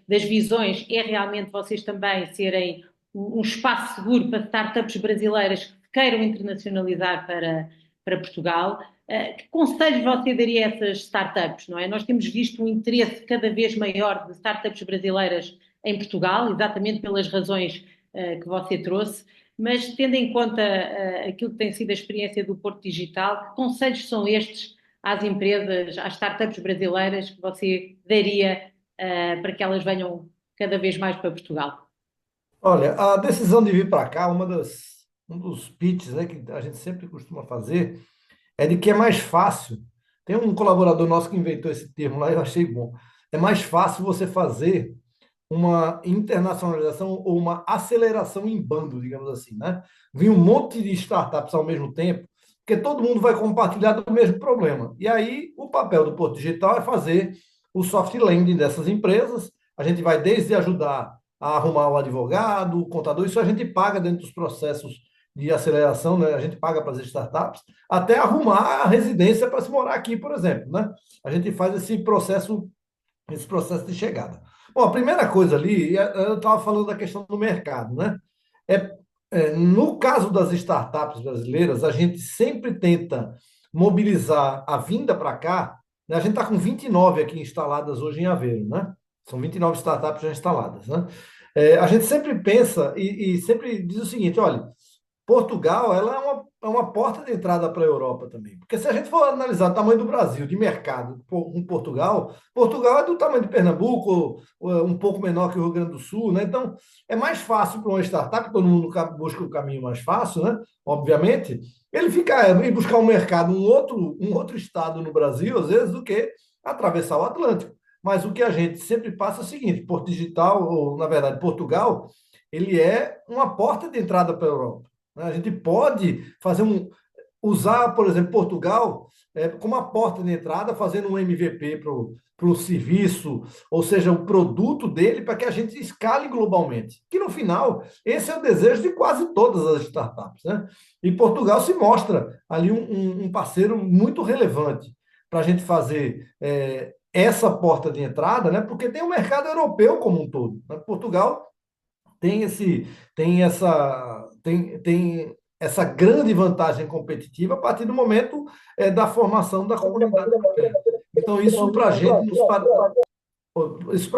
das visões é realmente vocês também serem um espaço seguro para startups brasileiras que queiram internacionalizar para Portugal. Que conselhos você daria a essas startups, não é? Nós temos visto um interesse cada vez maior de startups brasileiras em Portugal, exatamente pelas razões que você trouxe, mas tendo em conta aquilo que tem sido a experiência do Porto Digital, que conselhos são estes às empresas, às startups brasileiras que você daria para que elas venham cada vez mais para Portugal? Olha, a decisão de vir para cá, um dos pitches, né, que a gente sempre costuma fazer, é de que é mais fácil. Tem um colaborador nosso que inventou esse termo lá, eu achei bom. É mais fácil você fazer uma internacionalização ou uma aceleração em bando, digamos assim, né? Vir um monte de startups ao mesmo tempo, porque todo mundo vai compartilhar do mesmo problema. E aí, o papel do Porto Digital é fazer o soft landing dessas empresas. A gente vai desde ajudar a arrumar o advogado, o contador, isso a gente paga dentro dos processos de aceleração, né? A gente paga para as startups, até arrumar a residência para se morar aqui, por exemplo, né? A gente faz esse processo de chegada. Bom, a primeira coisa ali, eu estava falando da questão do mercado, né? No caso das startups brasileiras, a gente sempre tenta mobilizar a vinda para cá, né? A gente está com 29 aqui instaladas hoje em Aveiro, né? São 29 startups já instaladas, né? A gente sempre pensa e sempre diz o seguinte, olha, Portugal, ela é uma porta de entrada para a Europa também. Porque se a gente for analisar o tamanho do Brasil, de mercado, com Portugal, Portugal é do tamanho de Pernambuco, um pouco menor que o Rio Grande do Sul, né? Então, é mais fácil para uma startup, todo mundo busca o caminho mais fácil, né? Obviamente, ele ir buscar um mercado, um outro estado no Brasil, às vezes, do que atravessar o Atlântico. Mas o que a gente sempre passa é o seguinte, Porto Digital, ou na verdade Portugal, ele é uma porta de entrada para a Europa. A gente pode usar, por exemplo, Portugal como uma porta de entrada, fazendo um MVP para o serviço, ou seja, o produto dele, para que a gente escale globalmente. Que no final, esse é o desejo de quase todas as startups, né? E Portugal se mostra ali um parceiro muito relevante para a gente fazer essa porta de entrada, né? Porque tem o mercado europeu como um todo, né? Portugal tem essa grande vantagem competitiva a partir do momento da formação da comunidade europeia. Então, isso para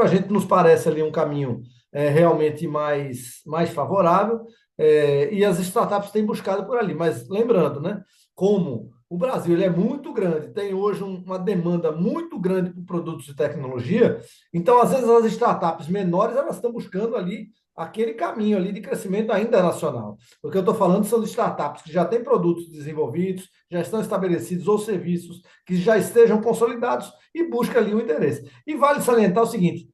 a gente nos parece ali um caminho realmente mais favorável, e as startups têm buscado por ali. Mas lembrando, né, como o Brasil ele é muito grande, tem hoje uma demanda muito grande por produtos de tecnologia, então, às vezes, as startups menores elas estão buscando ali aquele caminho ali de crescimento ainda nacional. O que eu estou falando são de startups que já têm produtos desenvolvidos, já estão estabelecidos ou serviços que já estejam consolidados e busca ali o interesse. E vale salientar o seguinte,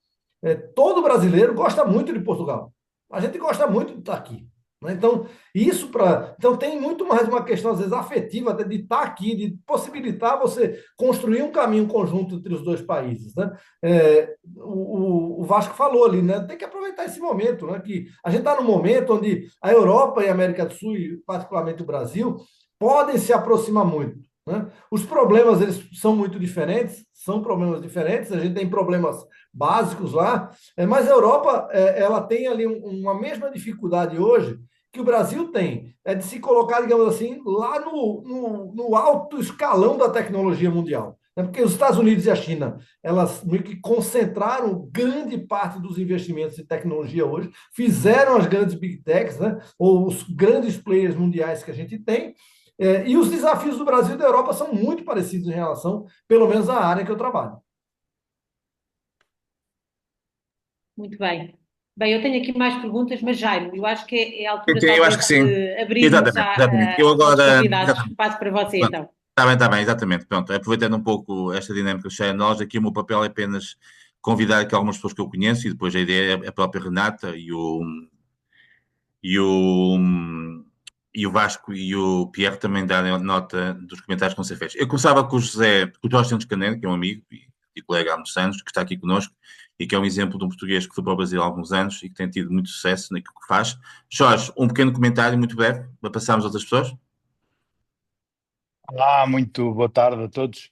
todo brasileiro gosta muito de Portugal. A gente gosta muito de estar aqui. Né? Então, então tem muito mais uma questão, às vezes, afetiva de estar aqui, de possibilitar você construir um caminho conjunto entre os dois países. Né? O Vasco falou ali, né? Tem que aproveitar esse momento, né? Que a gente está num momento onde a Europa e a América do Sul, e particularmente o Brasil, podem se aproximar muito. Né? Os problemas eles são muito diferentes, são problemas diferentes, a gente tem problemas básicos lá, mas a Europa ela tem ali uma mesma dificuldade hoje que o Brasil tem é de se colocar, digamos assim, lá no alto escalão da tecnologia mundial. Porque os Estados Unidos e a China, elas meio que concentraram grande parte dos investimentos em tecnologia hoje, fizeram as grandes big techs, né, ou os grandes players mundiais que a gente tem, e os desafios do Brasil e da Europa são muito parecidos em relação, pelo menos, à área que eu trabalho. Muito bem. Bem, eu tenho aqui mais perguntas, mas Jaime, eu acho que é a altura Eu acho talvez que sim. de abrirmos Exatamente, exatamente. Eu aos nossos agora. convidados. Exatamente. Passo para você Pronto. então. Está bem, exatamente. Pronto, aproveitando um pouco esta dinâmica do Share Nós, aqui o meu papel é apenas convidar aqui algumas pessoas que eu conheço e depois a ideia é a própria Renata e o, e o Vasco e o Pierre também darem nota dos comentários que vão ser feitos. Eu começava com o José, com o Jorge Santos Caneno, que é um amigo e colega há muitos anos, que está aqui connosco e que é um exemplo de um português que foi para o Brasil há alguns anos e que tem tido muito sucesso naquilo que faz. Jorge, um pequeno comentário muito breve para passarmos a outras pessoas. Olá, muito boa tarde a todos.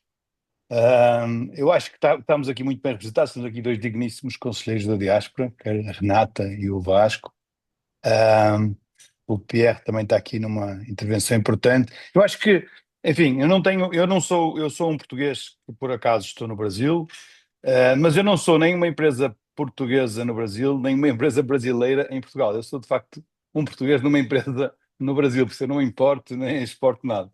Eu acho que estamos aqui muito bem representados, temos aqui dois digníssimos conselheiros da diáspora, que é a Renata e o Vasco. O Pierre também está aqui numa intervenção importante. Eu acho que, enfim, eu sou um português que por acaso estou no Brasil, mas eu não sou nem uma empresa portuguesa no Brasil, nem uma empresa brasileira em Portugal. Eu sou, de facto, um português numa empresa no Brasil, porque eu não importo nem exporto nada.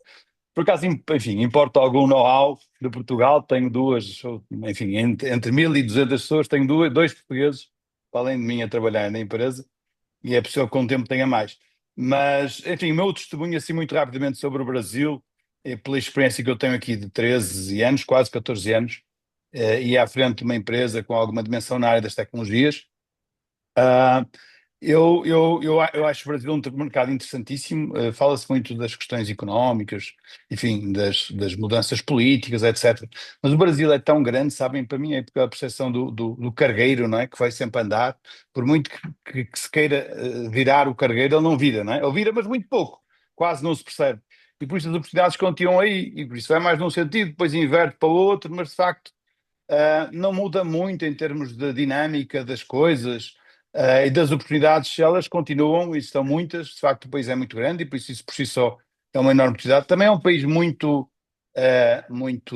Por acaso, enfim, importo algum know-how de Portugal, tenho duas, enfim, entre 1.200 pessoas, tenho dois portugueses, para além de mim, a trabalhar na empresa, e é possível que com o tempo tenha mais. Mas, enfim, o meu testemunho, assim, muito rapidamente sobre o Brasil, pela experiência que eu tenho aqui de 13 anos, quase 14 anos, e à frente de uma empresa com alguma dimensão na área das tecnologias. Eu acho o Brasil um mercado interessantíssimo. Fala-se muito das questões económicas, enfim, das mudanças políticas, etc. Mas o Brasil é tão grande, sabem, para mim é a percepção do cargueiro, não é? Que vai sempre andar, por muito que se queira virar o cargueiro, ele não vira, não é? Ele vira, mas muito pouco, quase não se percebe. E por isso as oportunidades continuam aí, e por isso vai mais num sentido, depois inverte para o outro, mas de facto não muda muito em termos de dinâmica das coisas. E das oportunidades, elas continuam e estão muitas. De facto, o país é muito grande e por isso por si só é uma enorme oportunidade. Também é um país muito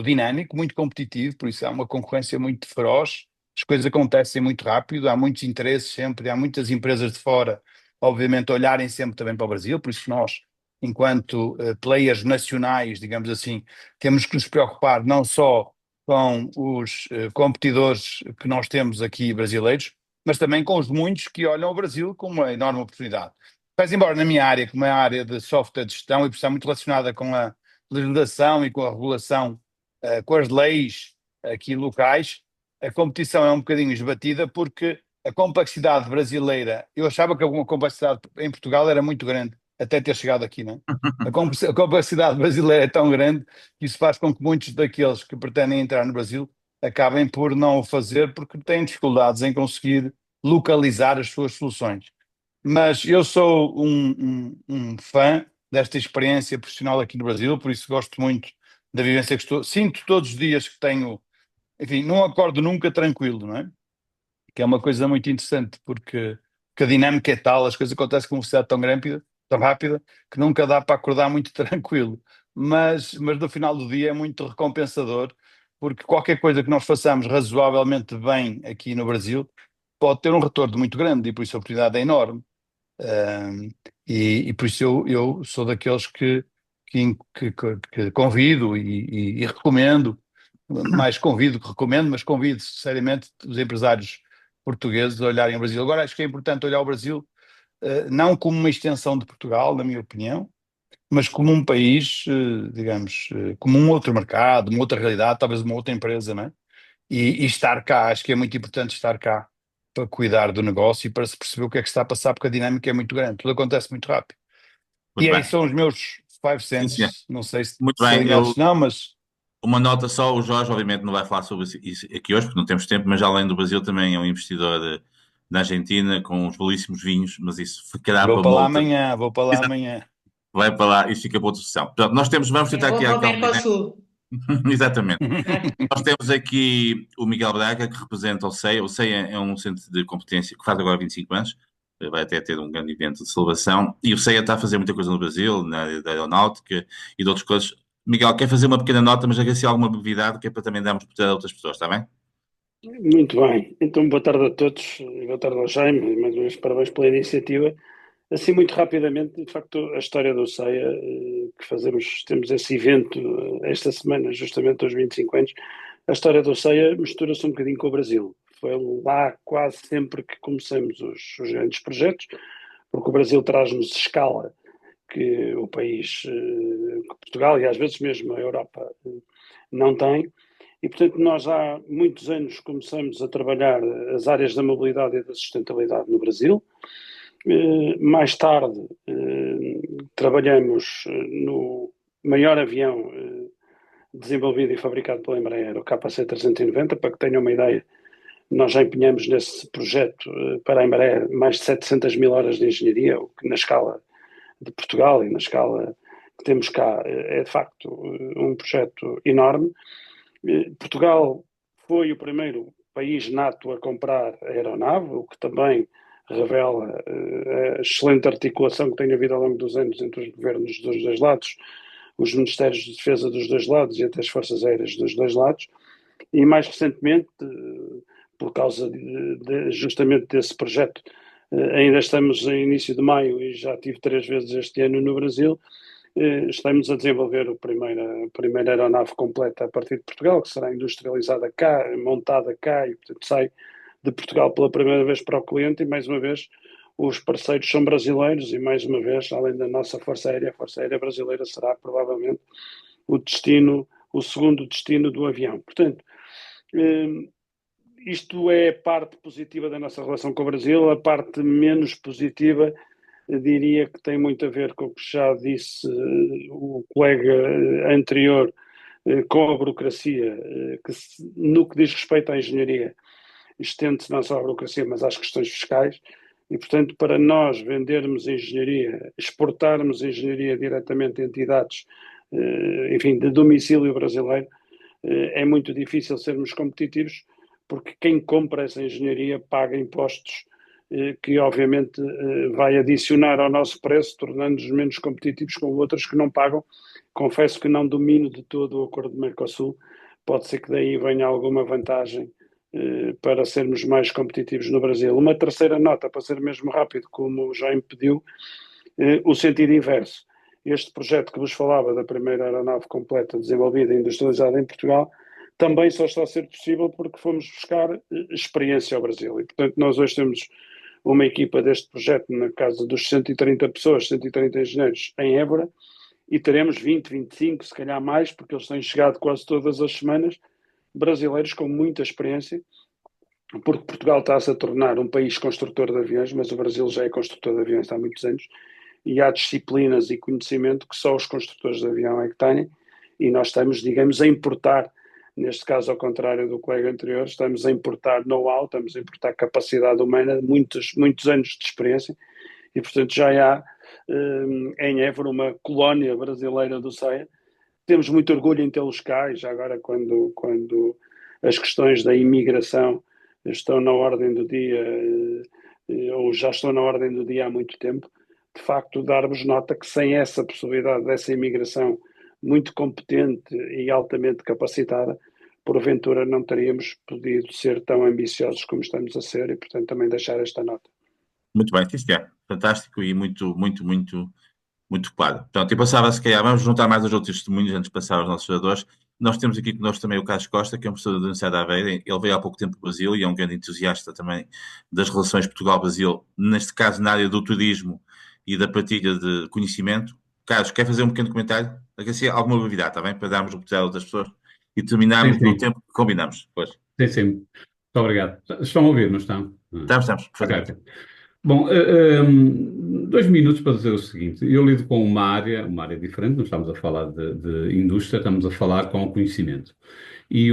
dinâmico, muito competitivo, por isso há uma concorrência muito feroz. As coisas acontecem muito rápido, há muitos interesses sempre, há muitas empresas de fora, obviamente, olharem sempre também para o Brasil, por isso nós, enquanto players nacionais, digamos assim, temos que nos preocupar não só com os competidores que nós temos aqui brasileiros, mas também com os muitos que olham o Brasil como uma enorme oportunidade. Mas embora na minha área, como é a área de software de gestão, e por estar muito relacionada com a legislação e com a regulação, com as leis aqui locais, a competição é um bocadinho esbatida porque a complexidade brasileira, eu achava que a complexidade em Portugal era muito grande, até ter chegado aqui, não é? A complexidade brasileira é tão grande que isso faz com que muitos daqueles que pretendem entrar no Brasil acabem por não o fazer porque têm dificuldades em conseguir localizar as suas soluções. Mas eu sou um fã desta experiência profissional aqui no Brasil, por isso gosto muito da vivência que estou. Sinto todos os dias que tenho, enfim, não acordo nunca tranquilo, não é? Que é uma coisa muito interessante, porque a dinâmica é tal, as coisas acontecem com uma velocidade tão rápida, que nunca dá para acordar muito tranquilo. Mas no final do dia é muito recompensador, porque qualquer coisa que nós façamos razoavelmente bem aqui no Brasil pode ter um retorno muito grande e por isso a oportunidade é enorme. E por isso eu sou daqueles que convido e recomendo, mais convido que recomendo, mas convido seriamente os empresários portugueses a olharem o Brasil. Agora acho que é importante olhar o Brasil não como uma extensão de Portugal, na minha opinião, mas como um país, digamos, como um outro mercado, uma outra realidade, talvez uma outra empresa, não é? E estar cá, acho que é muito importante estar cá para cuidar do negócio e para se perceber o que é que está a passar, porque a dinâmica é muito grande, tudo acontece muito rápido. Muito E bem. aí são os meus 5 Sim, senhor. cents, não sei se Muito bem, alinhados não, mas... Uma nota só, o Jorge obviamente não vai falar sobre isso aqui hoje, porque não temos tempo, mas além do Brasil também é um investidor na Argentina com uns belíssimos vinhos, mas isso ficará Vou para para uma lá outra. amanhã, vou para lá Exato. amanhã. Vai para lá e fica para outra sessão. Portanto, vamos tentar aqui Vou ao aquela Mercosul. Exatamente. Nós temos aqui o Miguel Braga, que representa o CEI. O CEI é um centro de competência que faz agora 25 anos, vai até ter um grande evento de celebração. E o CEA está a fazer muita coisa no Brasil, na área da aeronáutica e de outras coisas. Miguel, quer fazer uma pequena nota, mas agradecer alguma brevidade, que é para também darmos oportunidade a outras pessoas, está bem? Muito bem. Então, boa tarde a todos. Boa tarde ao Jaime. E mais uma vez, parabéns pela iniciativa. Assim, muito rapidamente, de facto, a história do CEIA, que fazemos, temos esse evento esta semana, justamente aos 25 anos, a história do CEIA mistura-se um bocadinho com o Brasil. Foi lá quase sempre que começamos os grandes projetos, porque o Brasil traz-nos escala que o país, que Portugal e às vezes mesmo a Europa não tem. E, portanto, nós há muitos anos começamos a trabalhar as áreas da mobilidade e da sustentabilidade no Brasil. Mais tarde, trabalhamos no maior avião desenvolvido e fabricado pela Embraer, o KC-390. Para que tenham uma ideia, nós já empenhamos nesse projeto para a Embraer mais de 700 mil horas de engenharia, o que na escala de Portugal e na escala que temos cá é de facto um projeto enorme. Portugal foi o primeiro país nato a comprar a aeronave, o que também revela a excelente articulação que tem havido ao longo dos anos entre os governos dos dois lados, os ministérios de defesa dos dois lados e até as forças aéreas dos dois lados. E mais recentemente, por causa justamente desse projeto, ainda estamos em início de maio e já tive 3 vezes este ano no Brasil. Estamos a desenvolver a primeira aeronave completa a partir de Portugal, que será industrializada cá, montada cá e, portanto, sai de Portugal pela primeira vez para o cliente. E, mais uma vez, os parceiros são brasileiros e, mais uma vez, além da nossa Força Aérea, a Força Aérea Brasileira será provavelmente o segundo destino do avião. Portanto, isto é a parte positiva da nossa relação com o Brasil. A parte menos positiva, diria que tem muito a ver com o que já disse o colega anterior, com a burocracia, que no que diz respeito à engenharia, estende-se não só à burocracia, mas às questões fiscais. E, portanto, para nós vendermos engenharia, exportarmos engenharia diretamente a entidades, enfim, de domicílio brasileiro, é muito difícil sermos competitivos, porque quem compra essa engenharia paga impostos que obviamente vai adicionar ao nosso preço, tornando-nos menos competitivos com outros que não pagam. Confesso que não domino de todo o acordo do Mercosul, pode ser que daí venha alguma vantagem para sermos mais competitivos no Brasil. Uma terceira nota, para ser mesmo rápido, como já me pediu, o sentido inverso. Este projeto que vos falava da primeira aeronave completa desenvolvida e industrializada em Portugal, também só está a ser possível porque fomos buscar experiência ao Brasil. E, portanto, nós hoje temos uma equipa deste projeto na casa dos 130 pessoas, 130 engenheiros em Évora, e teremos 20, 25, se calhar mais, porque eles têm chegado quase todas as semanas, brasileiros com muita experiência, porque Portugal está-se a tornar um país construtor de aviões, mas o Brasil já é construtor de aviões há muitos anos, e há disciplinas e conhecimento que só os construtores de avião é que têm, e nós estamos, digamos, a importar. Neste caso, ao contrário do colega anterior, estamos a importar know-how, estamos a importar capacidade humana, muitos anos de experiência, e, portanto, já há em Évora uma colónia brasileira do CEIA. Temos muito orgulho em tê-los cá, e já agora, quando as questões da imigração estão na ordem do dia, ou já estão na ordem do dia há muito tempo, de facto, darmos nota que sem essa possibilidade dessa imigração muito competente e altamente capacitada, porventura não teríamos podido ser tão ambiciosos como estamos a ser, e, portanto, também deixar esta nota. Muito bem, sim, senhor. Fantástico e muito claro. Portanto, e passava, se calhar, vamos juntar mais os outros testemunhos antes de passar aos nossos oradores. Nós temos aqui conosco também o Carlos Costa, que é um professor da Universidade de Aveiro. Ele veio há pouco tempo do Brasil e é um grande entusiasta também das relações Portugal-Brasil, neste caso na área do turismo e da partilha de conhecimento. Carlos, quer fazer um pequeno comentário? Agradecer alguma brevidade, está bem? Para darmos oportunidade a outras pessoas e terminarmos no tempo que combinamos. Pois. Sim. Muito obrigado. Estão a ouvir, não estão? Estamos. Okay. Bom, 2 minutos para dizer o seguinte. Eu lido com uma área diferente, não estamos a falar de indústria, estamos a falar com conhecimento. E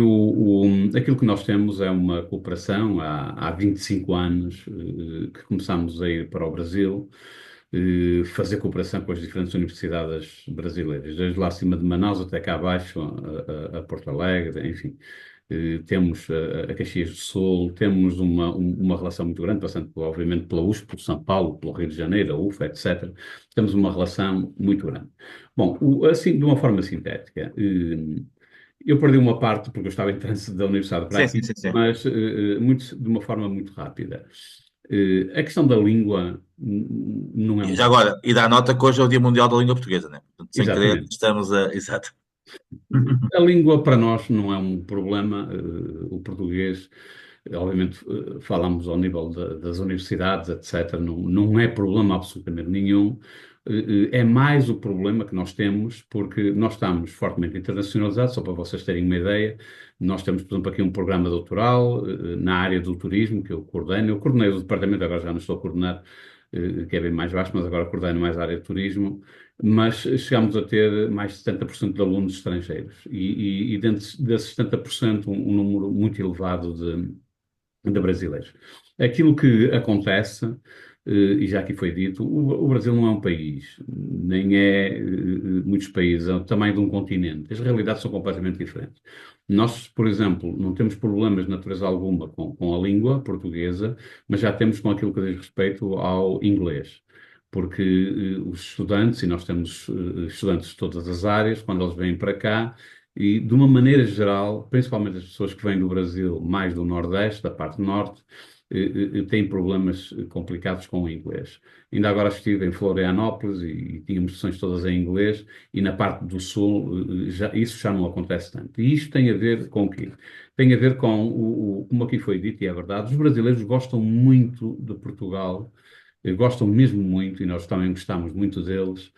aquilo que nós temos é uma cooperação há 25 anos que começámos a ir para o Brasil. fazer cooperação com as diferentes universidades brasileiras, desde lá acima de Manaus até cá abaixo, a Porto Alegre, enfim. Temos a Caxias do Sul, temos uma relação muito grande, passando, obviamente, pela USP, pelo São Paulo, pelo Rio de Janeiro, a UFA, etc. Temos uma relação muito grande. Bom, assim, de uma forma sintética, eu perdi uma parte porque eu estava em trânsito da Universidade para Sim, aqui, sim, sim, sim. mas de uma forma muito rápida. A questão da língua não é E um já problema. agora, e dá nota que hoje é o Dia Mundial da Língua Portuguesa, né? Portanto, sem querer, Exatamente. estamos a. Exato. A língua para nós não é um problema. O português, obviamente, falamos ao nível das universidades, etc. Não é problema absolutamente nenhum. É mais o problema que nós temos, porque nós estamos fortemente internacionalizados, só para vocês terem uma ideia. Nós temos, por exemplo, aqui um programa doutoral na área do turismo, que eu coordeno. Eu coordenei o departamento, agora já não estou a coordenar, que é bem mais vasto, mas agora coordeno mais a área de turismo. Mas chegamos a ter mais de 70% de alunos estrangeiros. E dentro desses 70%, um número muito elevado de brasileiros. Aquilo que acontece, e já aqui foi dito, o Brasil não é um país, nem é muitos países, é o tamanho de um continente. As realidades são completamente diferentes. Nós, por exemplo, não temos problemas de natureza alguma com a língua portuguesa, mas já temos com aquilo que diz respeito ao inglês. Porque os estudantes, e nós temos estudantes de todas as áreas, quando eles vêm para cá, e, de uma maneira geral, principalmente as pessoas que vêm do Brasil, mais do Nordeste, da parte Norte, têm problemas complicados com o inglês. Ainda agora estive em Florianópolis e tínhamos sessões todas em inglês, e na parte do Sul isso já não acontece tanto. E isto tem a ver com o quê? Tem a ver com, como aqui foi dito, e é verdade, os brasileiros gostam muito de Portugal, gostam mesmo muito, e nós também gostamos muito deles.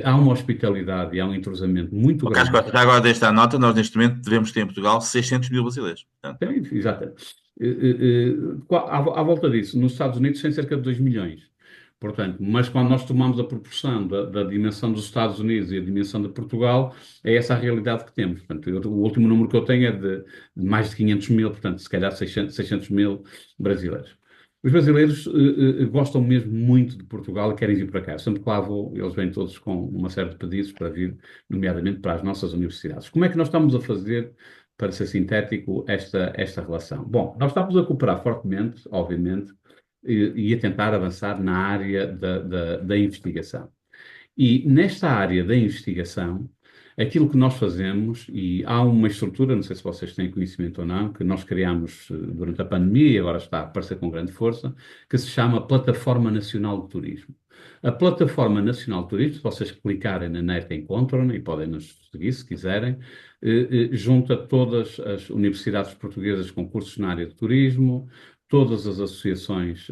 Há uma hospitalidade e há um entrosamento muito O grande. Carlos, já agora desta nota, nós neste momento devemos ter em Portugal 600 mil brasileiros. Portanto, Exatamente. À volta disso, nos Estados Unidos tem cerca de 2 milhões. Portanto, mas quando nós tomamos a proporção da dimensão dos Estados Unidos e a dimensão de Portugal, é essa a realidade que temos. Portanto, o último número que eu tenho é de mais de 500 mil, portanto, se calhar 600 mil brasileiros. Os brasileiros gostam mesmo muito de Portugal e querem vir para cá. Sempre que lá vou, eles vêm todos com uma série de pedidos para vir, nomeadamente para as nossas universidades. Como é que nós estamos a fazer, para ser sintético, esta relação? Bom, nós estamos a cooperar fortemente, obviamente, e a tentar avançar na área da investigação. E nesta área da investigação, aquilo que nós fazemos, e há uma estrutura, não sei se vocês têm conhecimento ou não, que nós criámos durante a pandemia e agora está a aparecer com grande força, que se chama Plataforma Nacional de Turismo. A Plataforma Nacional de Turismo, se vocês clicarem na net encontram, e podem nos seguir se quiserem, junta todas as universidades portuguesas com cursos na área de turismo, todas as associações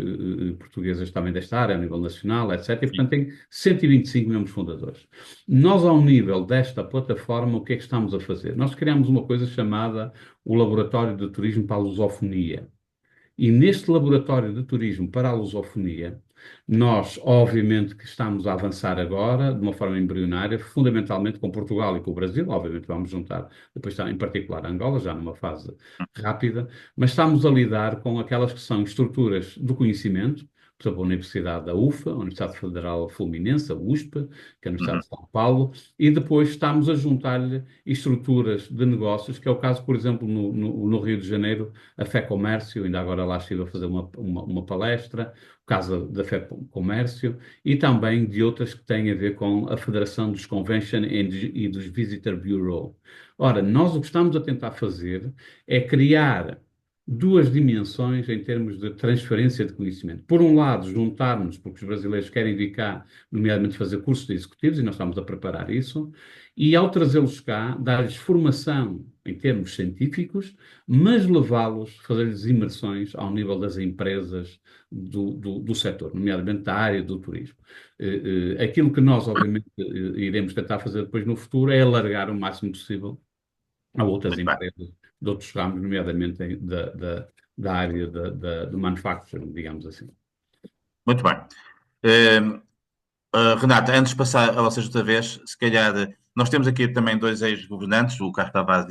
portuguesas também desta área, a nível nacional, etc. E, portanto, tem 125 membros fundadores. Nós, ao nível desta plataforma, o que é que estamos a fazer? Nós criamos uma coisa chamada o Laboratório de Turismo para a Lusofonia. E neste Laboratório de Turismo para a Lusofonia, nós, obviamente, que estamos a avançar agora, de uma forma embrionária, fundamentalmente com Portugal e com o Brasil, obviamente vamos juntar, depois está em particular Angola, já numa fase rápida, mas estamos a lidar com aquelas que são estruturas do conhecimento, por exemplo, a Universidade da UFA, a Universidade Federal Fluminense, a USP, que é a Universidade de São Paulo, e depois estamos a juntar-lhe estruturas de negócios, que é o caso, por exemplo, no Rio de Janeiro, a Fé Comércio, ainda agora lá estive a fazer uma palestra, o caso da Fé Comércio, e também de outras que têm a ver com a Federação dos Convention e dos Visitor Bureau. Ora, nós o que estamos a tentar fazer é criar duas dimensões em termos de transferência de conhecimento. Por um lado, juntarmos, porque os brasileiros querem vir cá, nomeadamente fazer cursos de executivos, e nós estamos a preparar isso, e ao trazê-los cá, dar-lhes formação em termos científicos, mas levá-los, fazer-lhes imersões ao nível das empresas do setor, nomeadamente da área do turismo. Aquilo que nós, obviamente, iremos tentar fazer depois no futuro é alargar o máximo possível a outras muito bem. empresas de outros ramos, nomeadamente da área do manufacturing, digamos assim. Muito bem. Renata, antes de passar a vocês outra vez, se calhar, nós temos aqui também dois ex-governantes, o Carlos Tavares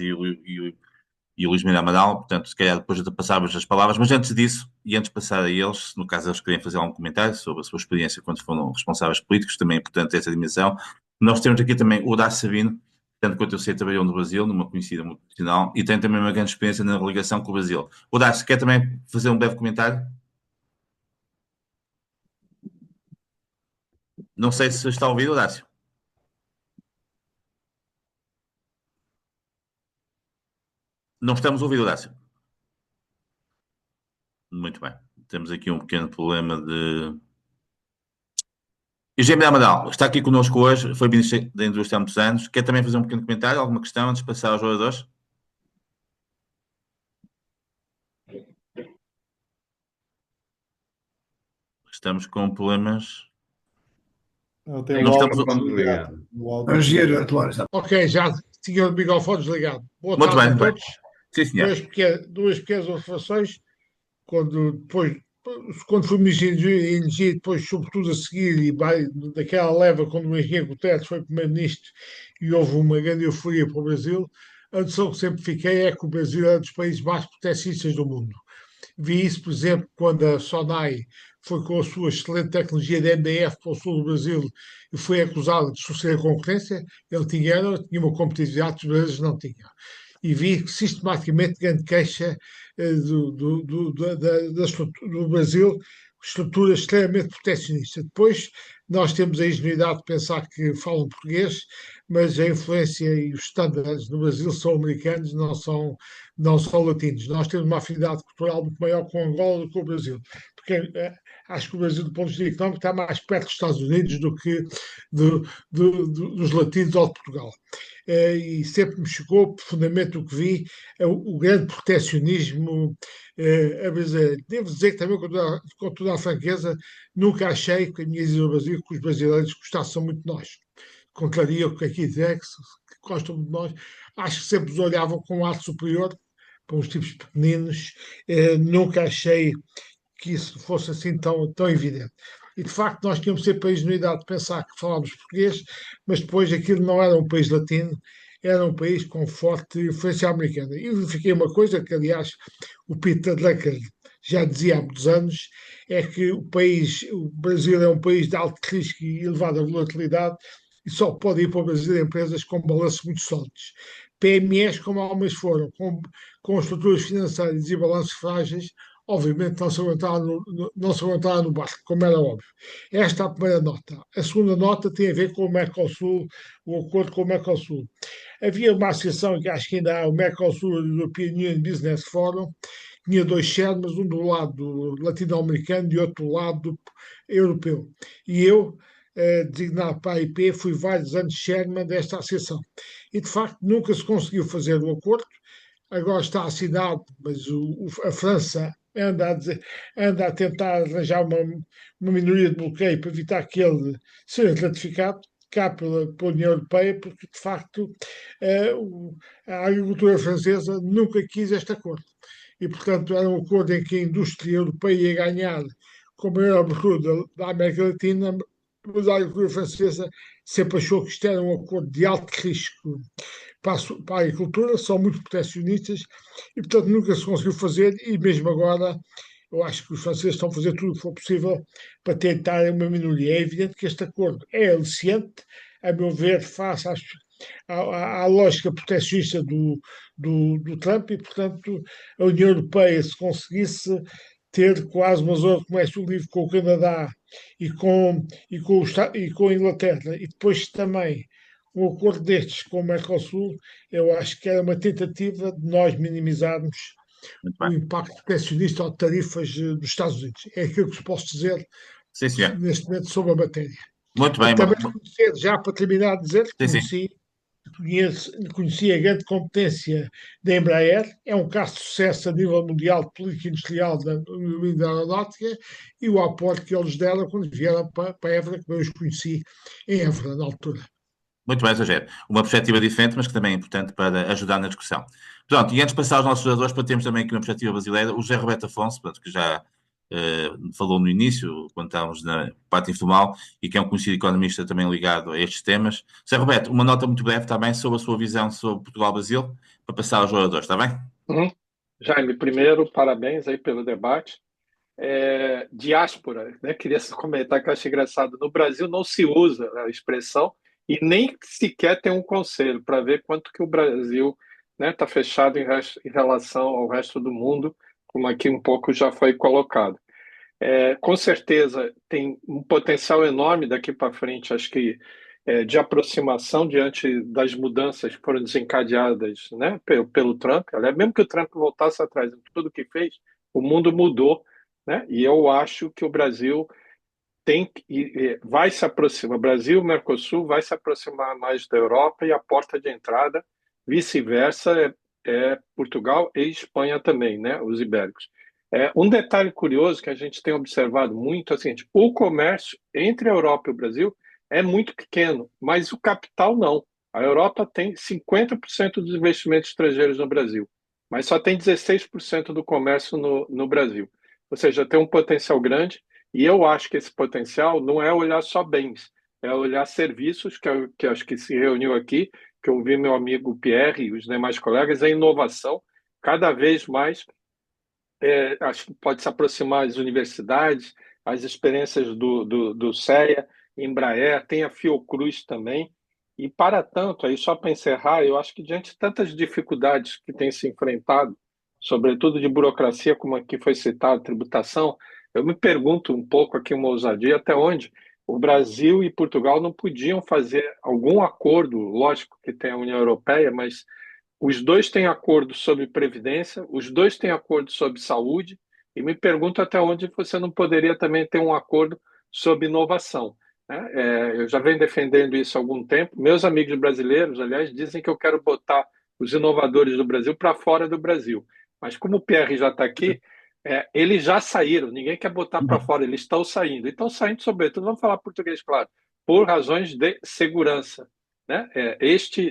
e o Luís Miguel Amaral, portanto, se calhar depois passávamos as palavras, mas antes disso, e antes de passar a eles, no caso eles querem fazer algum comentário sobre a sua experiência quando foram responsáveis políticos, também é importante essa dimensão. Nós temos aqui também o Horácio Sabino, tanto quanto eu sei, trabalhou no Brasil, numa conhecida multinacional, e tem também uma grande experiência na ligação com o Brasil. Horácio, quer também fazer um breve comentário? Não sei se está a ouvir, Horácio. Não estamos a ouvir, Horácio. Muito bem. Temos aqui um pequeno problema de... Eugênio Amaral está aqui connosco hoje, foi ministro da Indústria há muitos anos. Quer também fazer um pequeno comentário, alguma questão antes de passar aos oradores? Estamos com problemas. Não, tem Não o estamos áudio desligado. Ok, já tinha o microfone desligado. Boa Muito tarde bem, a todos. Sim, senhor. Duas pequenas observações. Quando fui ministro da Energia, depois, sobretudo a seguir, daquela leva, quando o Henrique Guterres foi primeiro-ministro e houve uma grande euforia para o Brasil, a noção que sempre fiquei é que o Brasil é um dos países mais protecionistas do mundo. Vi isso, por exemplo, quando a Sonai foi com a sua excelente tecnologia de MDF para o sul do Brasil e foi acusado de suceder a concorrência. Ele tinha uma competitividade que os brasileiros não tinham. E vi sistematicamente grande queixa do Brasil, estrutura extremamente protecionista. Depois, nós temos a ingenuidade de pensar que falam português, mas a influência e os estándares no Brasil são americanos, não são latinos. Nós temos uma afinidade cultural muito maior com Angola do que com o Brasil, porque acho que o Brasil, do ponto de vista económico, está mais perto dos Estados Unidos do que dos latinos ou de Portugal. E sempre me chocou profundamente o que vi, o grande proteccionismo brasileiro. Devo dizer que também, com toda a franqueza, nunca achei que a minha visão do Brasil, que os brasileiros gostassem muito de nós. Contraria o que aqui dizer, que gostam de nós. Acho que sempre nos olhavam com um ar superior, para uns tipos pequeninos. Nunca achei que isso fosse assim tão evidente. E, de facto, nós tínhamos sempre a ingenuidade de pensar que falávamos português, mas depois aquilo não era um país latino, era um país com forte influência americana. E verifiquei uma coisa que, aliás, o Peter Drucker já dizia há muitos anos, é que o Brasil é um país de alto risco e elevada volatilidade e só pode ir para o Brasil empresas com balanços muito sólidos. PMEs, como algumas foram, com estruturas financeiras e balanços frágeis, obviamente não se aguentaram no barco, como era óbvio. Esta é a primeira nota. A segunda nota tem a ver com o Mercosul, o acordo com o Mercosul. Havia uma associação que acho que ainda há, o Mercosul European Union Business Forum, tinha dois chairmans, um do lado latino-americano e outro do lado europeu. E eu, designado para a IP, fui vários anos chairman desta associação. E, de facto, nunca se conseguiu fazer o acordo. Agora está assinado, mas a França anda a tentar arranjar uma minoria de bloqueio para evitar que ele seja ratificado cá pela União Europeia, porque, de facto, a agricultura francesa nunca quis este acordo. E, portanto, era um acordo em que a indústria europeia ia ganhar com a maior abertura da América Latina, mas a agricultura francesa sempre achou que isto era um acordo de alto risco para a agricultura, são muito protecionistas e, portanto, nunca se conseguiu fazer. E mesmo agora, eu acho que os franceses estão a fazer tudo o que for possível para tentar uma minoria. É evidente que este acordo é aliciente, a meu ver, face à lógica protecionista do Trump, e, portanto, a União Europeia, se conseguisse ter quase uma zona de comércio livre com o Canadá e com a Inglaterra, e depois também um acordo destes com o Mercosul, eu acho que era uma tentativa de nós minimizarmos o impacto protecionista ou de tarifas dos Estados Unidos. É aquilo que posso dizer neste momento sobre a matéria. Muito bem. Também conhecer, já para terminar, dizer que conheci a grande competência da Embraer, é um caso de sucesso a nível mundial de política industrial da aeronáutica, e o aporte que eles deram quando vieram para Évora, que eu os conheci em Évora, na altura. Muito bem, Rogério. Uma perspectiva diferente, mas que também é importante para ajudar na discussão. Pronto, e antes de passar aos nossos oradores, para termos também aqui uma perspectiva brasileira, o José Roberto Afonso, que já falou no início, quando estávamos na parte informal, e que é um conhecido economista também ligado a estes temas. José Roberto, uma nota muito breve também sobre a sua visão sobre Portugal-Brasil, para passar aos oradores, está bem? Uhum. Jaime, primeiro, parabéns aí pelo debate. Diáspora, né? Queria só comentar que eu achei engraçado. No Brasil não se usa a expressão e nem sequer tem um conselho para ver quanto que o Brasil, né, está fechado em relação ao resto do mundo, como aqui um pouco já foi colocado. Com certeza tem um potencial enorme daqui para frente, acho que de aproximação diante das mudanças que foram desencadeadas, né, pelo Trump. Aliás, mesmo que o Trump voltasse atrás em tudo que fez, o mundo mudou, né? E eu acho que o Brasil vai se aproximar, Brasil, Mercosul vai se aproximar mais da Europa e a porta de entrada, vice-versa, é Portugal e Espanha também, né? Os ibéricos. Um detalhe curioso que a gente tem observado muito é o seguinte: o comércio entre a Europa e o Brasil é muito pequeno, mas o capital não. A Europa tem 50% dos investimentos estrangeiros no Brasil, mas só tem 16% do comércio no Brasil. Ou seja, tem um potencial grande. E eu acho que esse potencial não é olhar só bens, é olhar serviços, que acho que se reuniu aqui, que eu vi meu amigo Pierre e os demais colegas, a inovação. Cada vez mais, acho que pode se aproximar as universidades, as experiências do CEA, Embraer, tem a Fiocruz também. E, para tanto, aí só para encerrar, eu acho que diante de tantas dificuldades que tem se enfrentado, sobretudo de burocracia, como aqui foi citado, tributação, eu me pergunto um pouco aqui, uma ousadia, até onde o Brasil e Portugal não podiam fazer algum acordo, lógico que tem a União Europeia, mas os dois têm acordo sobre previdência, os dois têm acordo sobre saúde, e me pergunto até onde você não poderia também ter um acordo sobre inovação, né? Eu já venho defendendo isso há algum tempo. Meus amigos brasileiros, aliás, dizem que eu quero botar os inovadores do Brasil para fora do Brasil. Mas como o Pierre já está aqui, eles já saíram, ninguém quer botar para fora, eles estão saindo. E estão saindo, sobretudo, vamos falar português, claro, por razões de segurança, né?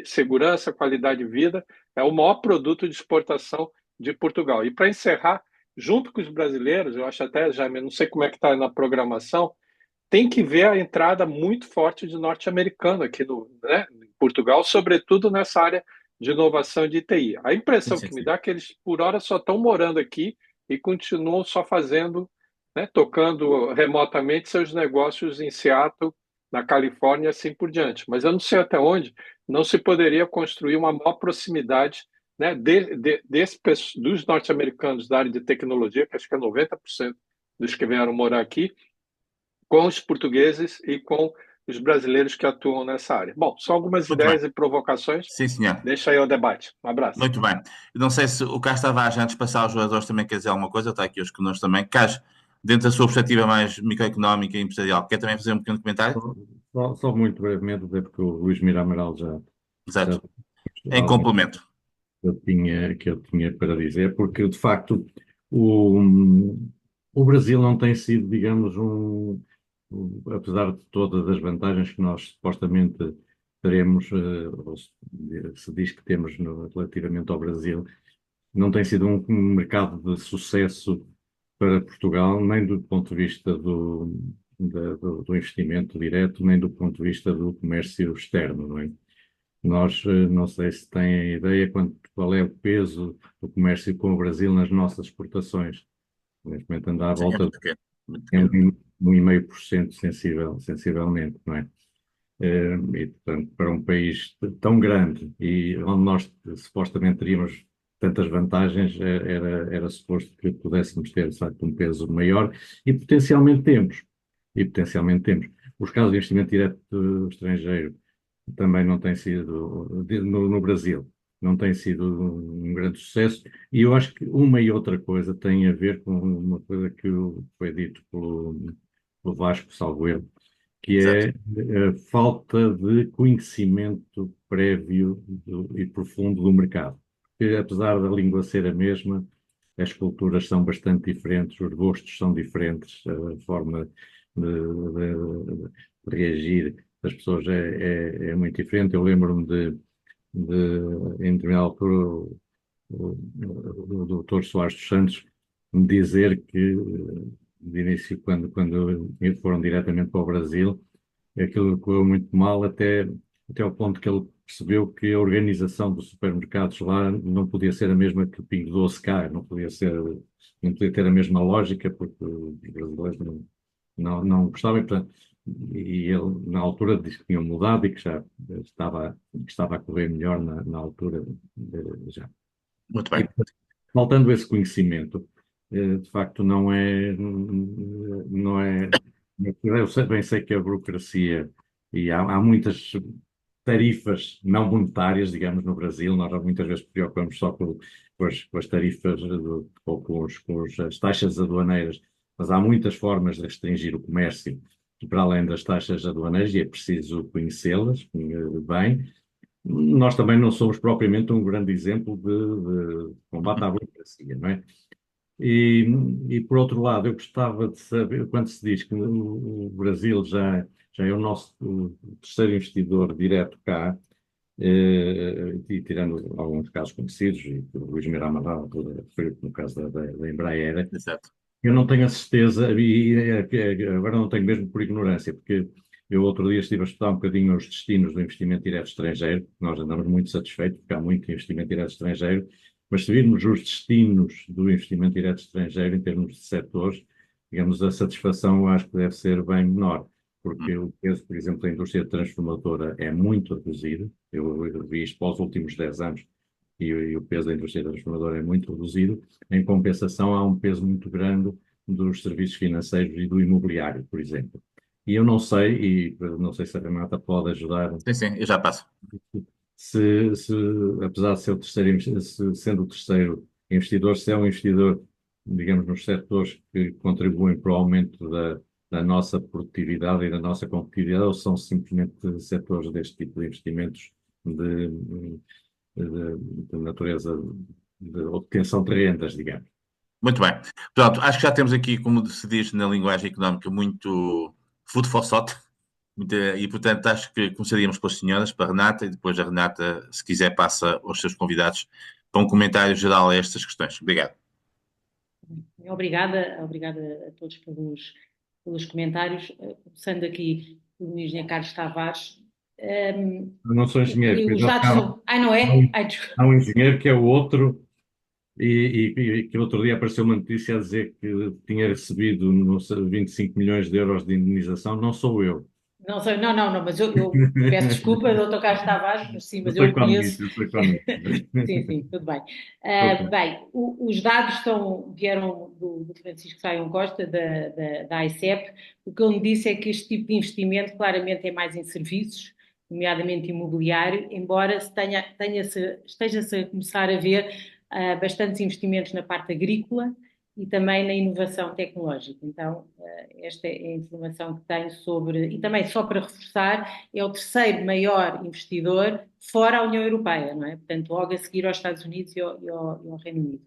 Segurança, qualidade de vida, é o maior produto de exportação de Portugal. E para encerrar, junto com os brasileiros, eu acho até, Jaime, não sei como é que está na programação, tem que ver a entrada muito forte de norte-americano aqui né, em Portugal, sobretudo nessa área de inovação de TI. A impressão que me dá é que eles, por hora, só estão morando aqui e continuam só fazendo, né, tocando remotamente seus negócios em Seattle, na Califórnia e assim por diante. Mas eu não sei até onde não se poderia construir uma maior proximidade, né, dos norte-americanos da área de tecnologia, que acho que é 90% dos que vieram morar aqui, com os portugueses e com os brasileiros que atuam nessa área. Bom, são algumas Muito ideias bem. e provocações. Sim, senhor. Deixa aí o debate. Um abraço. Muito bem. Eu não sei se o Carlos Tavares, antes de passar aos jogadores, também quer dizer alguma coisa. Está aqui hoje connosco também. Carlos, dentro da sua perspectiva mais microeconómica e empresarial, quer também fazer um pequeno comentário? Só muito brevemente, até porque o Luís Mira Amaral já Exato. Em complemento. que eu tinha para dizer, porque de facto o Brasil não tem sido, digamos, apesar de todas as vantagens que nós supostamente teremos, ou se diz que temos relativamente ao Brasil, não tem sido um mercado de sucesso para Portugal, nem do ponto de vista do investimento direto, nem do ponto de vista do comércio externo, não é? Nós, não sei se têm ideia qual é o peso do comércio com o Brasil nas nossas exportações. Neste momento anda à volta de 1,5% sensivelmente, não é? E, portanto, para um país tão grande e onde nós supostamente teríamos tantas vantagens, era suposto que pudéssemos ter, de facto, um peso maior e potencialmente temos. Os casos de investimento direto estrangeiro também não têm sido, no Brasil, não tem sido um grande sucesso. E eu acho que uma e outra coisa tem a ver com uma coisa que foi dito pelo Vasco, salvo erro, que é a falta de conhecimento prévio e profundo do mercado. Porque, apesar da língua ser a mesma, as culturas são bastante diferentes, os gostos são diferentes, a forma de reagir das pessoas é muito diferente. Eu lembro-me em determinada altura, o Dr. Soares dos Santos me dizer que, de início, quando foram diretamente para o Brasil, aquilo correu muito mal, até ao ponto que ele percebeu que a organização dos supermercados lá não podia ser a mesma que o Pingo Doce cá, não podia ter a mesma lógica, porque os brasileiros não gostavam, e, portanto, e ele, na altura, disse que tinham mudado e que já estava a correr melhor na altura já. Muito bem. E, faltando esse conhecimento, de facto, não é. Eu bem sei que a burocracia e há muitas tarifas não monetárias, digamos, no Brasil. Nós muitas vezes preocupamos só com as tarifas ou as taxas aduaneiras, mas há muitas formas de restringir o comércio para além das taxas aduaneiras e é preciso conhecê-las bem. Nós também não somos propriamente um grande exemplo de combate à burocracia, não é? E por outro lado, eu gostava de saber, quando se diz que o Brasil já é o terceiro investidor direto cá, e tirando alguns casos conhecidos, e o Luís Miramar, no caso da Embraer, Exato. eu não tenho a certeza, agora não tenho mesmo por ignorância, porque eu outro dia estive a estudar um bocadinho os destinos do investimento direto estrangeiro, nós andamos muito satisfeitos, porque há muito investimento direto estrangeiro, mas se virmos os destinos do investimento direto estrangeiro em termos de setores, digamos, a satisfação eu acho que deve ser bem menor, porque o peso, por exemplo, da indústria transformadora é muito reduzido, eu vi isto para os últimos 10 anos, e o peso da indústria transformadora é muito reduzido. Em compensação, há um peso muito grande dos serviços financeiros e do imobiliário, por exemplo. E eu não sei, e não sei se a Renata pode ajudar. Sim, eu já passo. Apesar de ser sendo o terceiro investidor, se é um investidor, digamos, nos setores que contribuem para o aumento da nossa produtividade e da nossa competitividade, ou são simplesmente setores deste tipo de investimentos de natureza de obtenção de rendas, digamos. Muito bem. Pronto, acho que já temos aqui, como se diz na linguagem económica, muito food for thought. E, portanto, acho que começaríamos pelas senhoras, para a Renata, e depois a Renata, se quiser, passa aos seus convidados para um comentário geral a estas questões. Obrigado. Obrigada a todos pelos comentários. Começando aqui o engenheiro Carlos Tavares. Eu não sou engenheiro. Os dados são... não é? Há um engenheiro que é o outro, e que outro dia apareceu uma notícia a dizer que tinha recebido 25 milhões de euros de indenização. Não sou eu. Não, mas eu peço desculpa, doutor Carlos Tavares, mas sim, mas eu conheço. Sim, tudo bem. Bem, os dados vieram do Francisco Saião Costa, da AICEP. O que ele me disse é que este tipo de investimento claramente é mais em serviços, nomeadamente imobiliário, embora esteja-se a começar a ver bastantes investimentos na parte agrícola e também na inovação tecnológica. Então, esta é a informação que tenho sobre... E também, só para reforçar, é o terceiro maior investidor fora a União Europeia, não é? Portanto, logo a seguir aos Estados Unidos e ao Reino Unido.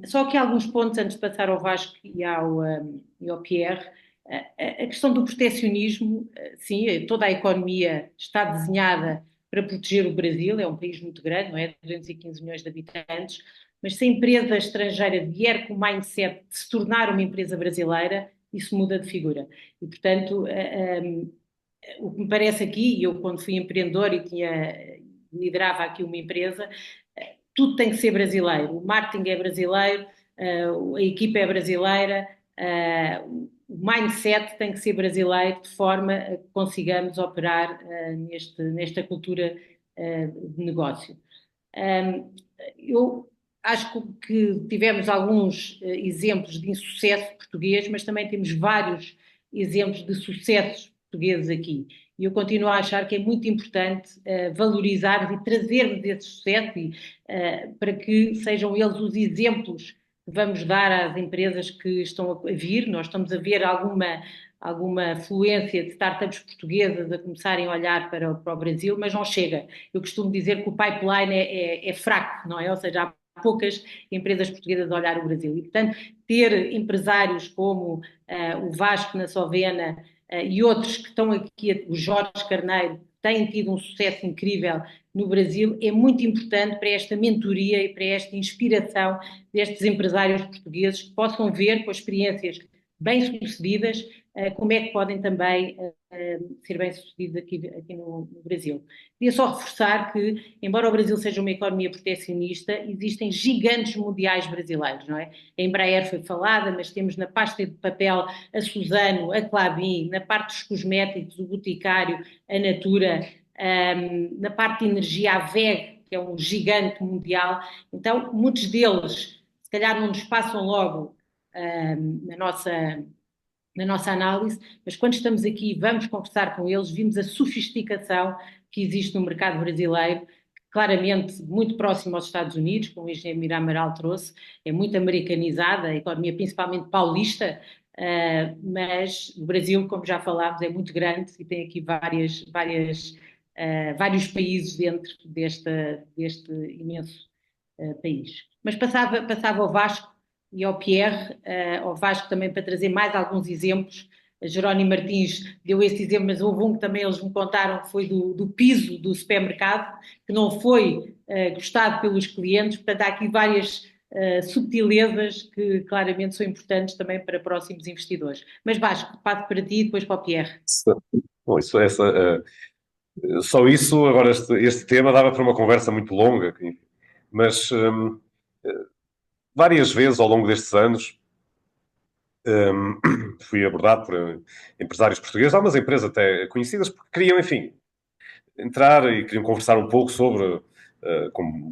Só que alguns pontos, antes de passar ao Vasco e ao Pierre, a questão do protecionismo, sim, toda a economia está desenhada para proteger o Brasil, é um país muito grande, não é? 215 milhões de habitantes, mas se a empresa estrangeira vier com o mindset de se tornar uma empresa brasileira, isso muda de figura. E, portanto, o que me parece aqui, e eu quando fui empreendedor e liderava aqui uma empresa, tudo tem que ser brasileiro. O marketing é brasileiro, a equipa é brasileira, o mindset tem que ser brasileiro, de forma a que consigamos operar nesta cultura de negócio. Eu acho que tivemos alguns exemplos de insucesso português, mas também temos vários exemplos de sucessos portugueses aqui. E eu continuo a achar que é muito importante valorizar e trazermos esse sucesso para que sejam eles os exemplos que vamos dar às empresas que estão a vir. Nós estamos a ver alguma fluência de startups portuguesas a começarem a olhar para o Brasil, mas não chega. Eu costumo dizer que o pipeline é fraco, não é? Ou seja, há poucas empresas portuguesas a olhar o Brasil. E, portanto, ter empresários como o Vasco na Sovena e outros que estão aqui, o Jorge Carneiro, têm tido um sucesso incrível no Brasil, é muito importante para esta mentoria e para esta inspiração destes empresários portugueses que possam ver com as experiências bem-sucedidas, como é que podem também ser bem-sucedidas aqui no Brasil. Queria só reforçar que, embora o Brasil seja uma economia proteccionista, existem gigantes mundiais brasileiros, não é? A Embraer foi falada, mas temos na pasta de papel a Suzano, a Klabin, na parte dos cosméticos, o Boticário, a Natura, na parte de energia, a WEG, que é um gigante mundial. Então, muitos deles, se calhar, não nos passam logo na nossa análise, mas quando estamos aqui e vamos conversar com eles, vimos a sofisticação que existe no mercado brasileiro, claramente muito próximo aos Estados Unidos, como o engenheiro Mira Amaral trouxe, é muito americanizada, a economia principalmente paulista, mas o Brasil, como já falámos, é muito grande e tem aqui vários países dentro deste imenso país. Mas passava ao Vasco e ao Pierre, ao Vasco também para trazer mais alguns exemplos. A Jerónimo Martins deu esse exemplo, mas houve um que também eles me contaram, que foi do piso do supermercado, que não foi gostado pelos clientes. Portanto, há aqui várias subtilezas que claramente são importantes também para próximos investidores. Mas Vasco, passo para ti e depois para o Pierre. Bom, só isso, agora este tema dava para uma conversa muito longa, mas várias vezes ao longo destes anos fui abordado por empresários portugueses, algumas empresas até conhecidas, porque queriam, enfim, entrar e queriam conversar um pouco sobre,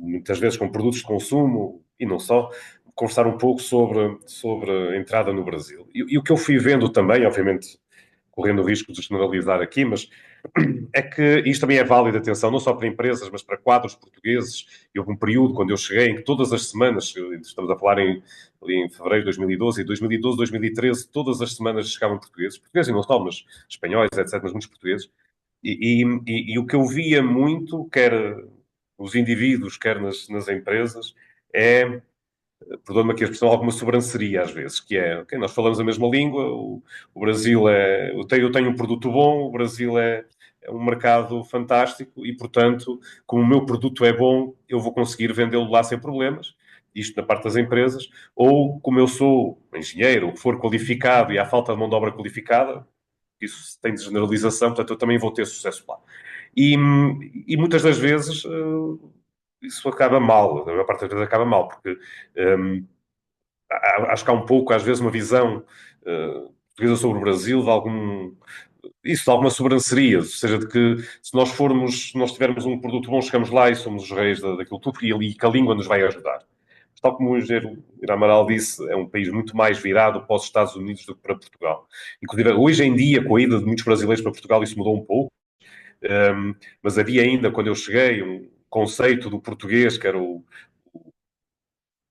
muitas vezes com produtos de consumo e não só, conversar um pouco sobre a entrada no Brasil. E o que eu fui vendo também, obviamente, correndo o risco de generalizar aqui, mas é que isto também é válido, atenção, não só para empresas, mas para quadros portugueses. E houve um período, quando eu cheguei, em que todas as semanas, estamos a falar ali em fevereiro de 2012, e 2012, 2013, todas as semanas chegavam portugueses e não só, mas espanhóis, etc., mas muitos portugueses. E o que eu via muito, quer os indivíduos, quer nas empresas, é, perdoa-me aqui a expressão, alguma sobranceria às vezes, que é, ok, nós falamos a mesma língua, o Brasil eu tenho um produto bom, o Brasil é um mercado fantástico e, portanto, como o meu produto é bom, eu vou conseguir vendê-lo lá sem problemas, isto na parte das empresas, ou como eu sou engenheiro, o que for qualificado e há falta de mão de obra qualificada, isso tem de generalização, portanto, eu também vou ter sucesso lá. E muitas das vezes isso acaba mal, a maior parte das vezes acaba mal, porque acho que há um pouco, às vezes, uma visão portuguesa sobre o Brasil de alguma sobranceria, ou seja, de que se nós tivermos um produto bom, chegamos lá e somos os reis daquilo tudo e que a língua nos vai ajudar. Tal como o engenheiro Amaral disse, é um país muito mais virado para os Estados Unidos do que para Portugal. Inclusive, hoje em dia, com a ida de muitos brasileiros para Portugal, isso mudou um pouco, mas havia ainda, quando eu cheguei, um conceito do português, que era o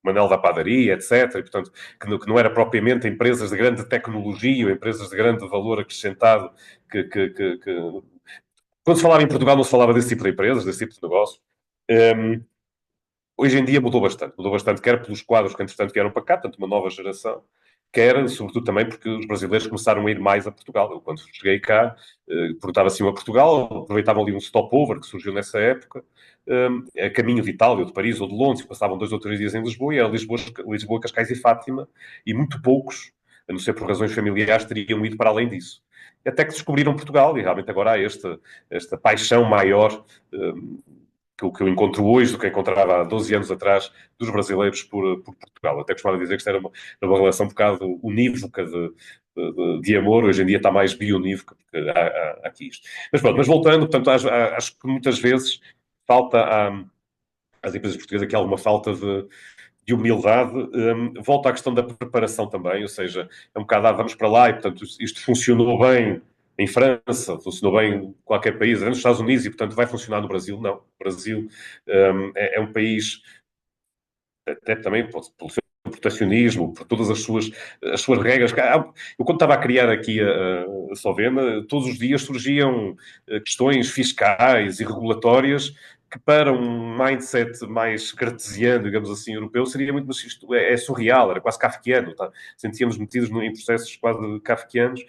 Manel da Padaria, etc. E, portanto, que não era propriamente empresas de grande tecnologia ou empresas de grande valor acrescentado Quando se falava em Portugal não se falava desse tipo de empresas, desse tipo de negócio. Hoje em dia mudou bastante, quer pelos quadros que, entretanto, vieram para cá, tanto uma nova geração, quer, sobretudo, também porque os brasileiros começaram a ir mais a Portugal. Eu, quando cheguei cá, perguntava assim a Portugal, aproveitavam ali um stopover que surgiu nessa época, a caminho de Itália, ou de Paris, ou de Londres, passavam 2 ou 3 dias em Lisboa, e era Lisboa, Cascais e Fátima, e muito poucos, a não ser por razões familiares, teriam ido para além disso. Até que descobriram Portugal, e realmente agora há esta paixão maior que eu encontro hoje do que encontrava há 12 anos atrás dos brasileiros por Portugal. Até costumava dizer que isto era uma relação um bocado unívoca de amor. Hoje em dia está mais bionívoca, porque há aqui isto. Mas voltando, portanto, acho que muitas vezes falta às empresas portuguesas aqui alguma falta de humildade. Volta à questão da preparação também, ou seja, é um bocado, vamos para lá e, portanto, isto funcionou bem em França, funcionou bem em qualquer país, nos Estados Unidos, e, portanto, vai funcionar no Brasil. Não. O Brasil é um país, até também pelo seu proteccionismo, por todas as suas regras. Eu, quando estava a criar aqui a Sovena, todos os dias surgiam questões fiscais e regulatórias que, para um mindset mais cartesiano, digamos assim, europeu, seria muito, mas isto é surreal, era quase kafkiano, tá? Sentíamos metidos em processos quase kafkianos,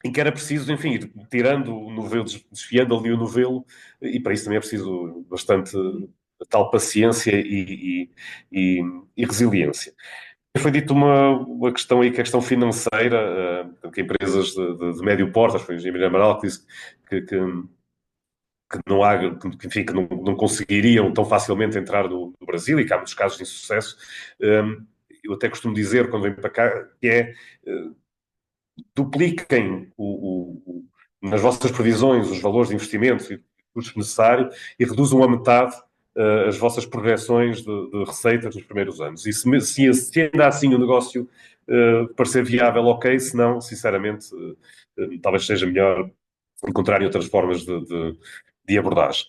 em que era preciso, enfim, ir tirando o novelo, desfiando ali o novelo, e para isso também é preciso bastante tal paciência e resiliência. Foi dito uma questão aí, que é a questão financeira, que empresas de médio porte, acho que foi o Engenheiro Amaral que disse que não há, que, enfim, que não conseguiriam tão facilmente entrar no Brasil, e que há muitos casos de insucesso. Eu até costumo dizer, quando venho para cá, que é dupliquem nas vossas previsões os valores de investimentos e custos necessários e reduzam a metade as vossas projeções de receitas nos primeiros anos. E se ainda assim o negócio parecer viável, ok, se não, sinceramente, talvez seja melhor encontrarem outras formas de abordagem.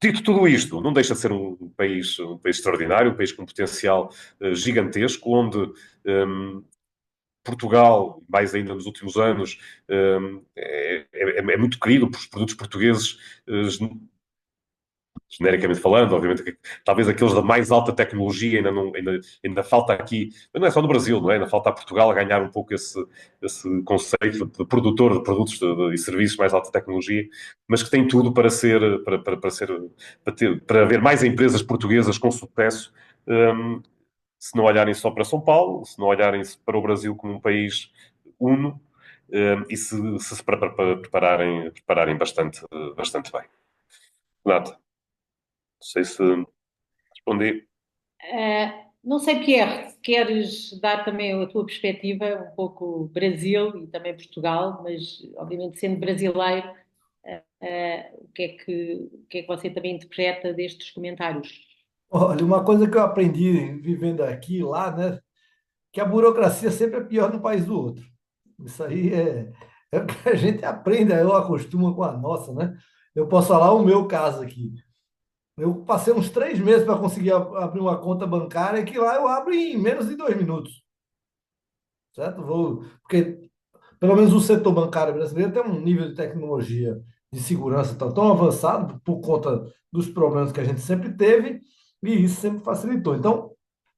Dito tudo isto, não deixa de ser um país extraordinário, um país com um potencial gigantesco, onde Portugal, mais ainda nos últimos anos, é muito querido por os produtos portugueses, genericamente falando, obviamente, talvez aqueles da mais alta tecnologia ainda falta aqui, mas não é só no Brasil, não é? Ainda falta a Portugal ganhar um pouco esse conceito de produtor de produtos e serviços de mais alta tecnologia, mas que tem tudo para haver mais empresas portuguesas com sucesso, se não olharem só para São Paulo, se não olharem para o Brasil como um país uno, e se prepararem bastante bem. Renata, não sei se respondi. Não sei, Pierre, se queres dar também a tua perspectiva, um pouco Brasil e também Portugal, mas obviamente sendo brasileiro, o que é que você também interpreta destes comentários? Olha, uma coisa que eu aprendi vivendo aqui e lá, né? Que a burocracia sempre é pior no país do outro. Isso aí é o que a gente aprende, eu acostumo com a nossa, né? Eu posso falar o meu caso aqui. Eu passei uns 3 meses para conseguir abrir uma conta bancária, que lá eu abro em menos de 2 minutos, certo? Porque pelo menos o setor bancário brasileiro tem um nível de tecnologia de segurança tão avançado por conta dos problemas que a gente sempre teve, e isso sempre facilitou. Então,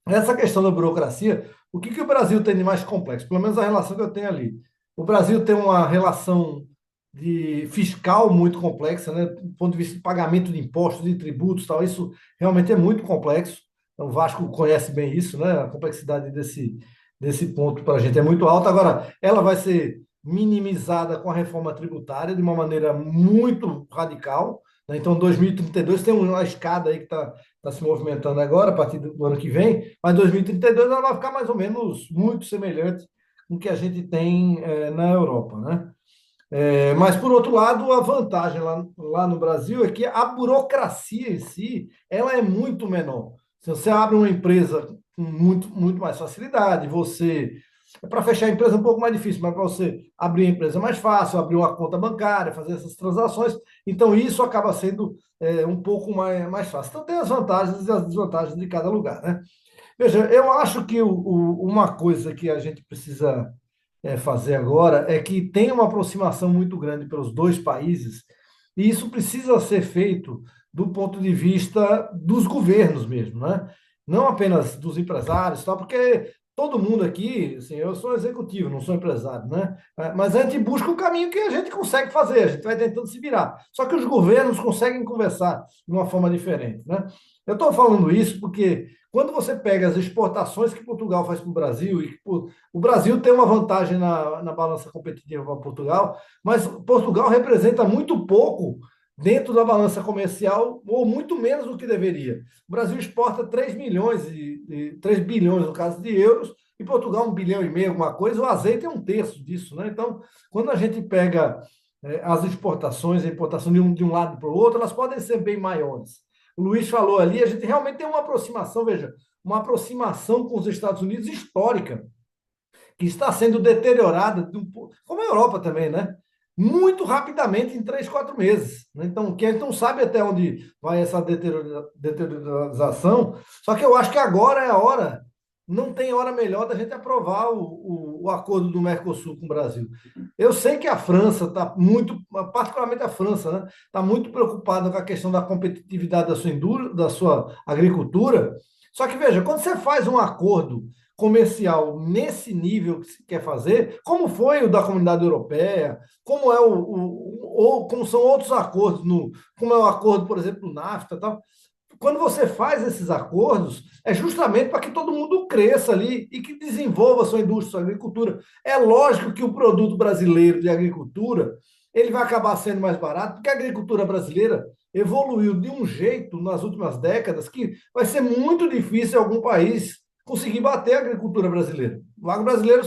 essa questão da burocracia, o que o Brasil tem de mais complexo? Pelo menos a relação que eu tenho ali. O Brasil tem uma relação de fiscal muito complexa, né? Do ponto de vista de pagamento de impostos, de tributos, tal. Isso realmente é muito complexo. Então, o Vasco conhece bem isso, né? A complexidade desse ponto para a gente é muito alta. Agora, ela vai ser minimizada com a reforma tributária de uma maneira muito radical, né? Então, 2032 tem uma escada aí que está se movimentando agora, a partir do ano que vem, mas 2032 ela vai ficar mais ou menos muito semelhante com o que a gente tem na Europa, né? Mas, por outro lado, a vantagem lá no Brasil é que a burocracia em si ela é muito menor. Se você abre uma empresa com muito mais facilidade, para fechar a empresa é um pouco mais difícil, mas para você abrir a empresa é mais fácil, abrir uma conta bancária, fazer essas transações. Então, isso acaba sendo um pouco mais fácil. Então, tem as vantagens e as desvantagens de cada lugar, né? Veja, eu acho que uma coisa que a gente precisa fazer agora é que tem uma aproximação muito grande pelos dois países, e isso precisa ser feito do ponto de vista dos governos mesmo, né? Não apenas dos empresários, tal, porque todo mundo aqui, assim, eu sou executivo, não sou empresário, né? Mas a gente busca o caminho que a gente consegue fazer, a gente vai tentando se virar. Só que os governos conseguem conversar de uma forma diferente, né? Eu estou falando isso porque quando você pega as exportações que Portugal faz para o Brasil, e que o Brasil tem uma vantagem na balança competitiva para Portugal, mas Portugal representa muito pouco dentro da balança comercial, ou muito menos do que deveria. O Brasil exporta 3 bilhões, no caso de euros, e Portugal 1,5 bilhão, alguma coisa. O azeite é 1/3 disso, né? Então, quando a gente pega as exportações, a importação de um lado para o outro, elas podem ser bem maiores. O Luiz falou ali, a gente realmente tem uma aproximação, veja, uma aproximação com os Estados Unidos histórica, que está sendo deteriorada, como a Europa também, né? Muito rapidamente, em 3, 4 meses. Então, quem não sabe até onde vai essa deteriorização, só que eu acho que agora é a hora, não tem hora melhor da gente aprovar o acordo do Mercosul com o Brasil. Eu sei que a França está muito, particularmente a França, né, está muito preocupada com a questão da competitividade da sua agricultura. Só que, veja, quando você faz um acordo comercial nesse nível que se quer fazer, como foi o da Comunidade Europeia, como é como são outros acordos, como é o acordo, por exemplo, do NAFTA, tal. quando você faz esses acordos, é justamente para que todo mundo cresça ali e que desenvolva sua indústria, sua agricultura. É lógico que o produto brasileiro de agricultura ele vai acabar sendo mais barato, porque a agricultura brasileira evoluiu de um jeito nas últimas décadas que vai ser muito difícil algum país conseguir bater a agricultura brasileira. O agro brasileiro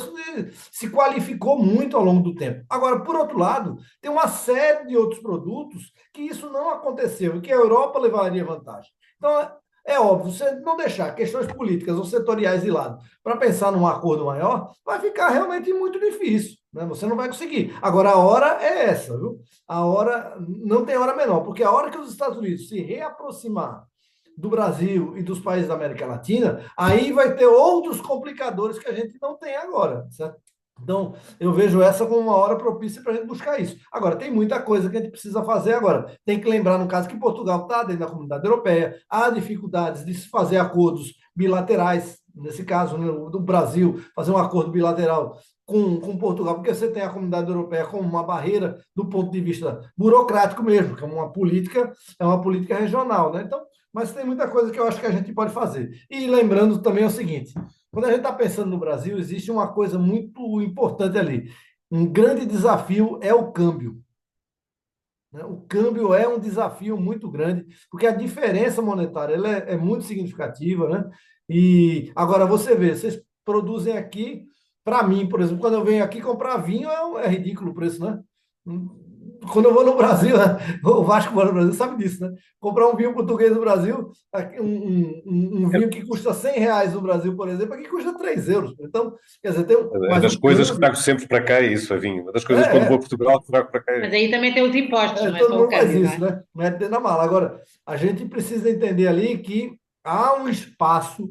se qualificou muito ao longo do tempo. Agora, por outro lado, tem uma série de outros produtos que isso não aconteceu e que a Europa levaria vantagem. Então, é óbvio, você não deixar questões políticas ou setoriais de lado para pensar num acordo maior, vai ficar realmente muito difícil, né? Você não vai conseguir. Agora, a hora é essa, viu? A hora, não tem hora menor, porque a hora que os Estados Unidos se reaproximar do Brasil e dos países da América Latina, aí vai ter outros complicadores que a gente não tem agora, certo? Então, eu vejo essa como uma hora propícia para a gente buscar isso. Agora, tem muita coisa que a gente precisa fazer agora. Tem que lembrar, no caso, que Portugal está dentro da comunidade europeia, há dificuldades de se fazer acordos bilaterais, nesse caso, né, do Brasil, fazer um acordo bilateral com Portugal, porque você tem a comunidade europeia como uma barreira do ponto de vista burocrático mesmo, que é uma política regional, né? Então, mas tem muita coisa que eu acho que a gente pode fazer. E lembrando também o seguinte, quando a gente está pensando no Brasil, existe uma coisa muito importante ali. Um grande desafio é o câmbio. O câmbio é um desafio muito grande, porque a diferença monetária ela é muito significativa, né? E agora você vê, vocês produzem aqui, para mim, por exemplo, quando eu venho aqui comprar vinho, é ridículo o preço, né? Quando eu vou no Brasil, né? O Vasco mora no Brasil, sabe disso, né? Comprar um vinho português no Brasil, um vinho que custa R$ 100 no Brasil, por exemplo, aqui custa 3 euros. Então, quer dizer, tem É das coisas que trago sempre para cá, é isso, é vinho. Uma das coisas quando vou a Portugal que trago para cá. Mas aí também tem os impostos, não é todo só o mundo faz câmbio, isso, não é? né? Mete na mala. Agora, a gente precisa entender ali que há um espaço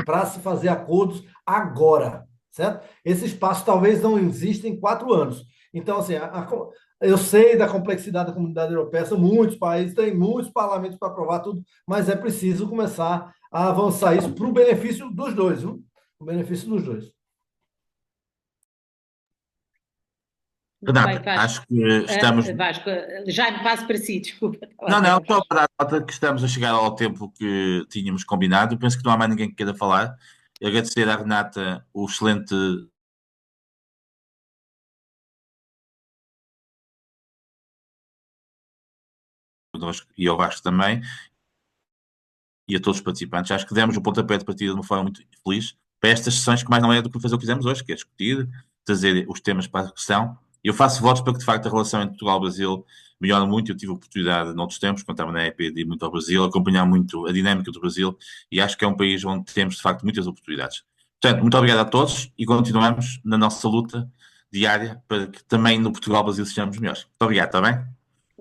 para se fazer acordos agora, certo? Esse espaço talvez não exista em 4 anos. Então, assim, eu sei da complexidade da comunidade europeia, são muitos países, tem muitos parlamentos para aprovar tudo, mas é preciso começar a avançar isso para o benefício dos dois, viu? O benefício dos dois. Renato, acho que estamos. Vasco, já me passo para si, desculpa. Não, só para dar nota que estamos a chegar ao tempo que tínhamos combinado. Eu penso que não há mais ninguém que queira falar. E agradecer à Renata o excelente. E ao Vasco também, e a todos os participantes. Acho que demos o pontapé de partida de uma forma muito feliz para estas sessões, que mais não é do que fazer o que fizemos hoje, que é discutir, trazer os temas para a discussão. Eu faço votos para que, de facto, a relação entre Portugal e o Brasil melhore muito. Eu tive a oportunidade, noutros tempos, quando estava na EP, de ir muito ao Brasil, acompanhar muito a dinâmica do Brasil, e acho que é um país onde temos, de facto, muitas oportunidades. Portanto, muito obrigado a todos e continuamos na nossa luta diária para que também no Portugal e Brasil sejamos melhores. Muito obrigado, está bem?